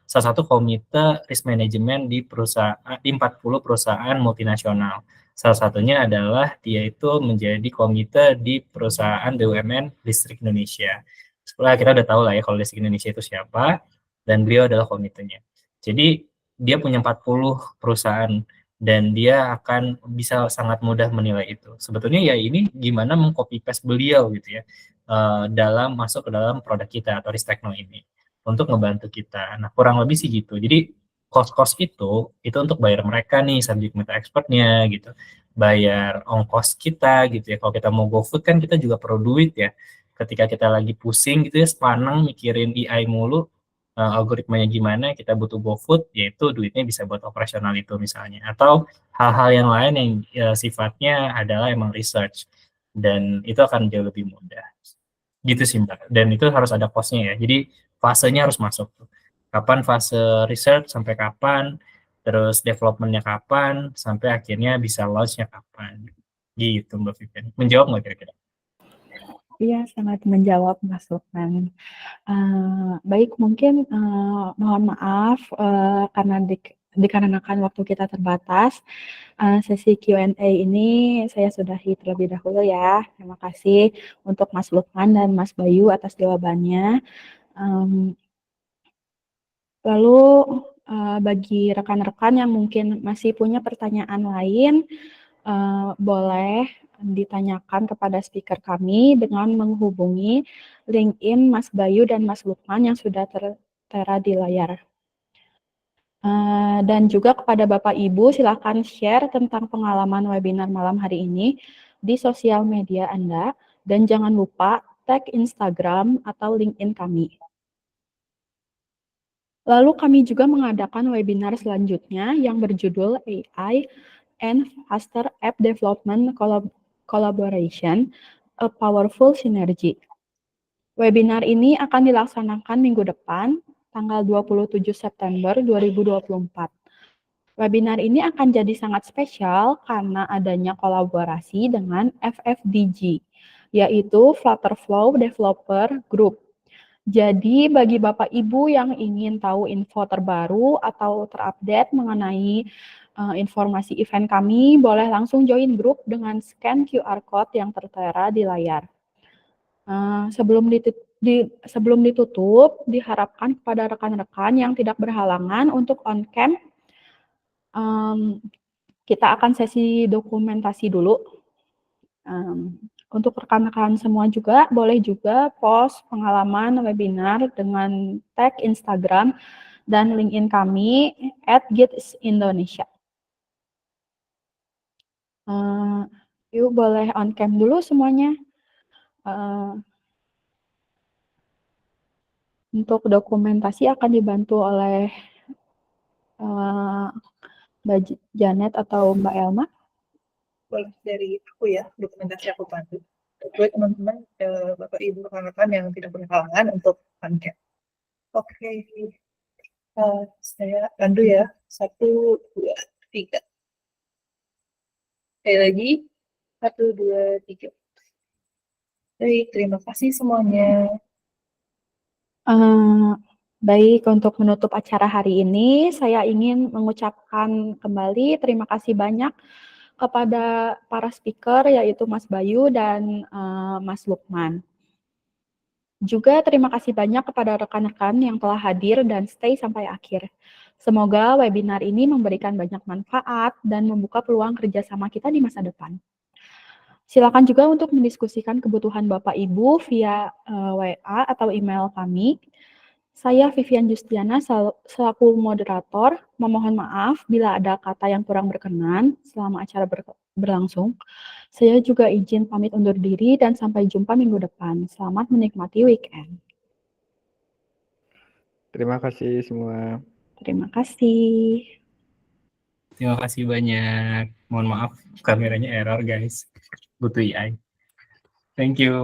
salah satu komite risk management di perusahaan di 40 perusahaan multinasional. Salah satunya adalah dia itu menjadi komite di perusahaan BUMN Listrik Indonesia. Setelah kita udah tahu lah ya kalau Listrik Indonesia itu siapa, dan beliau adalah komitenya. Jadi dia punya 40 perusahaan dan dia akan bisa sangat mudah menilai itu. Sebetulnya ya ini gimana mengcopy paste beliau gitu ya dalam masuk ke dalam produk kita atau Ristekno ini untuk ngebantu kita. Nah kurang lebih sih gitu. Jadi cost itu untuk bayar mereka nih subject matter expertnya gitu, bayar ongkos kita gitu ya. Kalau kita mau GoFood kan kita juga perlu duit ya. Ketika kita lagi pusing gitu ya, sepaneng mikirin AI mulu, algoritmanya gimana, kita butuh GoFood, yaitu duitnya bisa buat operasional itu misalnya. Atau hal-hal yang lain yang sifatnya adalah emang research. Dan itu akan jauh lebih mudah. Gitu sih Mbak. Dan itu harus ada cost-nya ya. Jadi fasenya harus masuk. Kapan fase research, sampai kapan, terus development-nya kapan, sampai akhirnya bisa launch-nya kapan. Gitu Mbak Vivian. Menjawab nggak kira-kira? Iya, sangat menjawab Mas Lukman. Baik, mungkin mohon maaf karena dikarenakan waktu kita terbatas, sesi Q&A ini saya sudahi terlebih dahulu ya. Terima kasih untuk Mas Lukman dan Mas Bayu atas jawabannya. Lalu bagi rekan-rekan yang mungkin masih punya pertanyaan lain, boleh ditanyakan kepada speaker kami dengan menghubungi LinkedIn Mas Bayu dan Mas Lukman yang sudah tertera di layar. Dan juga kepada Bapak Ibu, silakan share tentang pengalaman webinar malam hari ini di sosial media Anda, dan jangan lupa tag Instagram atau LinkedIn kami. Lalu kami juga mengadakan webinar selanjutnya yang berjudul AI and Faster App Development Collaboration, a Powerful Synergy. Webinar ini akan dilaksanakan minggu depan, tanggal 27 September 2024. Webinar ini akan jadi sangat spesial karena adanya kolaborasi dengan FFDG, yaitu Flutterflow Developer Group. Jadi bagi Bapak Ibu yang ingin tahu info terbaru atau terupdate mengenai informasi event kami, boleh langsung join grup dengan scan QR Code yang tertera di layar. Sebelum ditutup, diharapkan kepada rekan-rekan yang tidak berhalangan untuk on-cam, kita akan sesi dokumentasi dulu. Untuk rekan-rekan semua juga, boleh juga post pengalaman webinar dengan tag Instagram dan LinkedIn kami @GITS-Indonesia. Yuk boleh on-cam dulu semuanya. Untuk dokumentasi akan dibantu oleh Mbak Janet atau Mbak Elma. Boleh dari aku ya, dokumentasi aku bantu. Buat teman-teman, Bapak Ibu rekan-rekan yang tidak berhalangan untuk on-cam. Oke, saya bantu ya. 1, 2, 3. Sekali lagi, 1, 2, 3. Baik, terima kasih semuanya. Baik, untuk menutup acara hari ini, saya ingin mengucapkan kembali terima kasih banyak kepada para speaker, yaitu Mas Bayu dan Mas Lukman. Juga terima kasih banyak kepada rekan-rekan yang telah hadir dan stay sampai akhir. Semoga webinar ini memberikan banyak manfaat dan membuka peluang kerjasama kita di masa depan. Silakan juga untuk mendiskusikan kebutuhan Bapak Ibu via WA atau email kami. Saya Vivian Justiana selaku moderator, memohon maaf bila ada kata yang kurang berkenan selama acara berlangsung. Saya juga izin pamit undur diri dan sampai jumpa minggu depan. Selamat menikmati weekend. Terima kasih semua. Terima kasih. Terima kasih banyak. Mohon maaf kameranya error guys. Butuh AI. Thank you.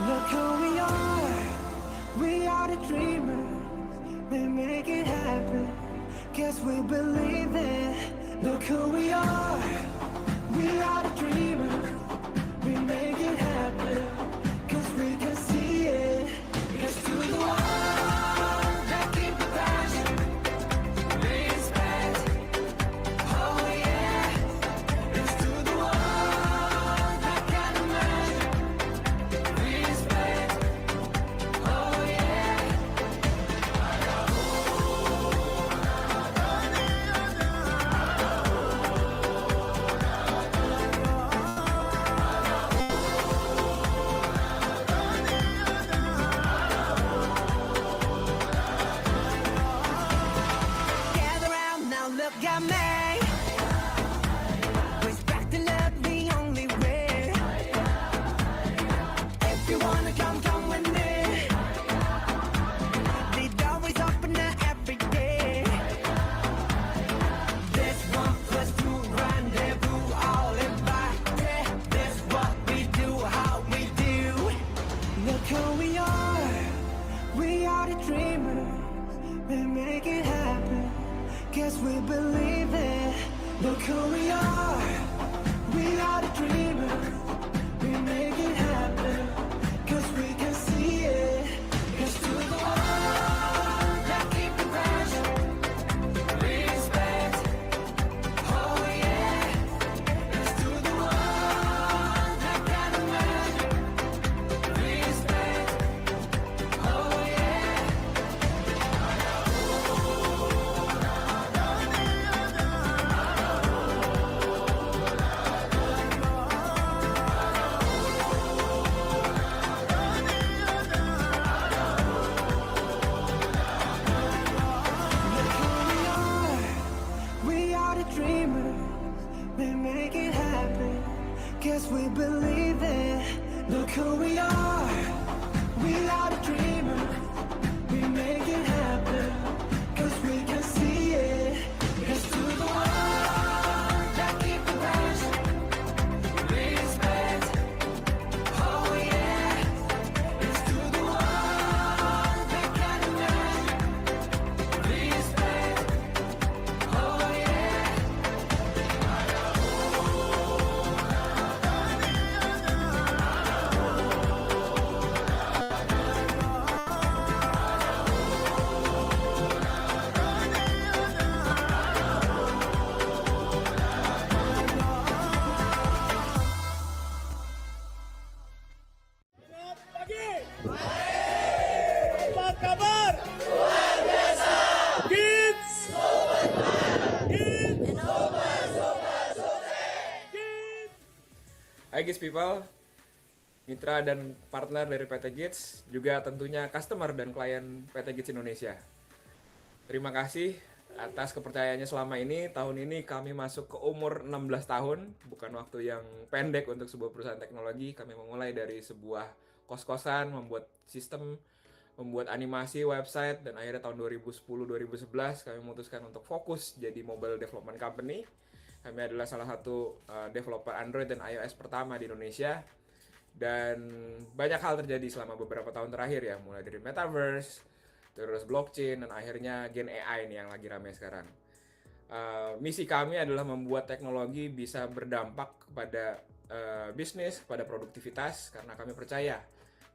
Look who we are the dreamers, we make it happen, guess we believe it. Look who we are the dreamers, we make it happen, cause we can see it. Here's to the ones that keep the passion, respect, oh yeah. Here's to the ones that can imagine, respect, oh yeah. Gather round now, look at me. Respect and love the only way. If you wanna come, come with me. The door is open every day. This 1+2 rendezvous, all invited. This what we do, how we do. Look who we are the dreamers. We make it happen, guess we believe it. Look who we are the dreamers. We make it happen, cause we can see it. Here's to the ones that keep the passion, respect, oh Gids People, mitra dan partner dari PT Gids, juga tentunya customer dan klien PT Gids Indonesia. Terima kasih atas kepercayaannya selama ini. Tahun ini kami masuk ke umur 16 tahun, bukan waktu yang pendek untuk sebuah perusahaan teknologi. Kami memulai dari sebuah kos-kosan, membuat sistem, membuat animasi, website, dan akhirnya tahun 2010-2011 kami memutuskan untuk fokus jadi mobile development company. Kami adalah salah satu developer Android dan iOS pertama di Indonesia. Dan banyak hal terjadi selama beberapa tahun terakhir ya, mulai dari metaverse, terus blockchain, dan akhirnya Gen AI nih yang lagi ramai sekarang. Misi kami adalah membuat teknologi bisa berdampak kepada bisnis, kepada produktivitas, karena kami percaya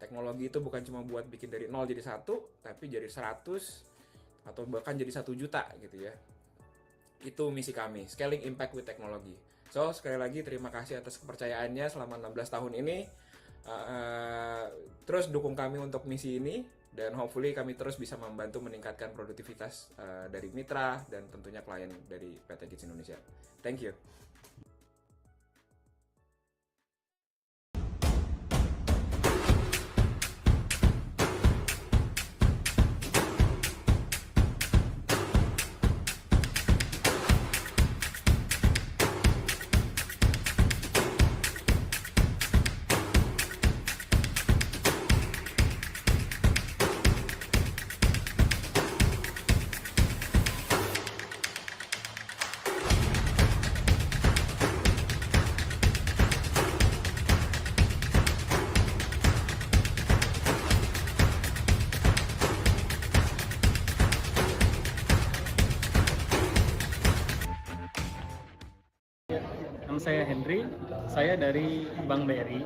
teknologi itu bukan cuma buat bikin dari 0 jadi 1, tapi jadi 100 atau bahkan jadi 1 juta gitu ya. Itu misi kami, scaling impact with technology. So, sekali lagi terima kasih atas kepercayaannya selama 16 tahun ini. Terus dukung kami untuk misi ini, dan hopefully kami terus bisa membantu meningkatkan produktivitas dari mitra dan tentunya klien dari PT Gids Indonesia. Thank you. Nama saya Henry, saya dari Bank BRI.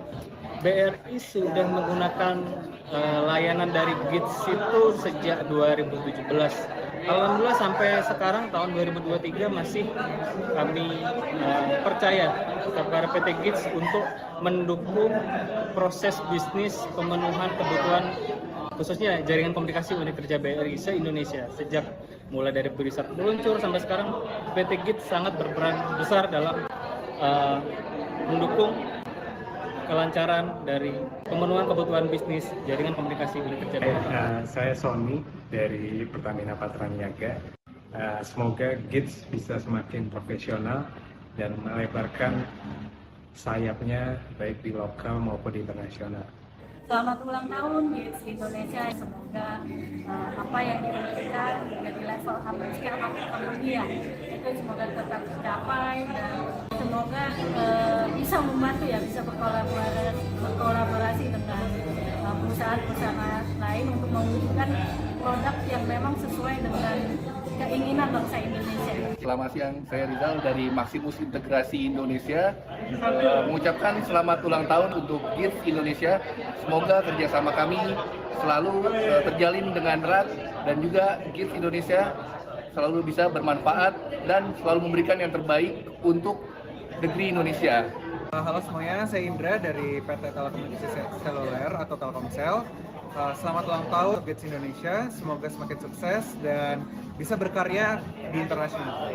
BRI sudah menggunakan layanan dari Gids itu sejak 2017. Alhamdulillah sampai sekarang tahun 2023 masih kami percaya kepada PT Gids untuk mendukung proses bisnis pemenuhan kebutuhan khususnya jaringan komunikasi unit kerja BRI se-Indonesia. Sejak mulai dari riset meluncur sampai sekarang, PT Gids sangat berperan besar dalam mendukung kelancaran dari pemenuhan kebutuhan bisnis jaringan komunikasi unit kerja BRI. Saya Sony dari Pertamina Patraniaga. Semoga Gids bisa semakin profesional dan melebarkan sayapnya baik di lokal maupun di internasional. Selamat ulang tahun Gids Indonesia. Semoga apa yang diinginkan menjadi level HPScale company ya, itu semoga tetap tercapai, dan semoga bisa membantu ya, bisa berkolaborasi dengan perusahaan-perusahaan lain untuk mewujudkan produk yang memang sesuai dengan keinginan bangsa Indonesia. Selamat siang, saya Rizal dari Maximus Integrasi Indonesia. Mengucapkan selamat ulang tahun untuk Gids Indonesia. Semoga kerjasama kami selalu terjalin dengan erat, dan juga Gids Indonesia selalu bisa bermanfaat dan selalu memberikan yang terbaik untuk negeri Indonesia. Halo semuanya, saya Indra dari PT Telekomunikasi Seluler atau Telkomsel. Selamat ulang tahun untuk Gids Indonesia, semoga semakin sukses dan bisa berkarya di internasional.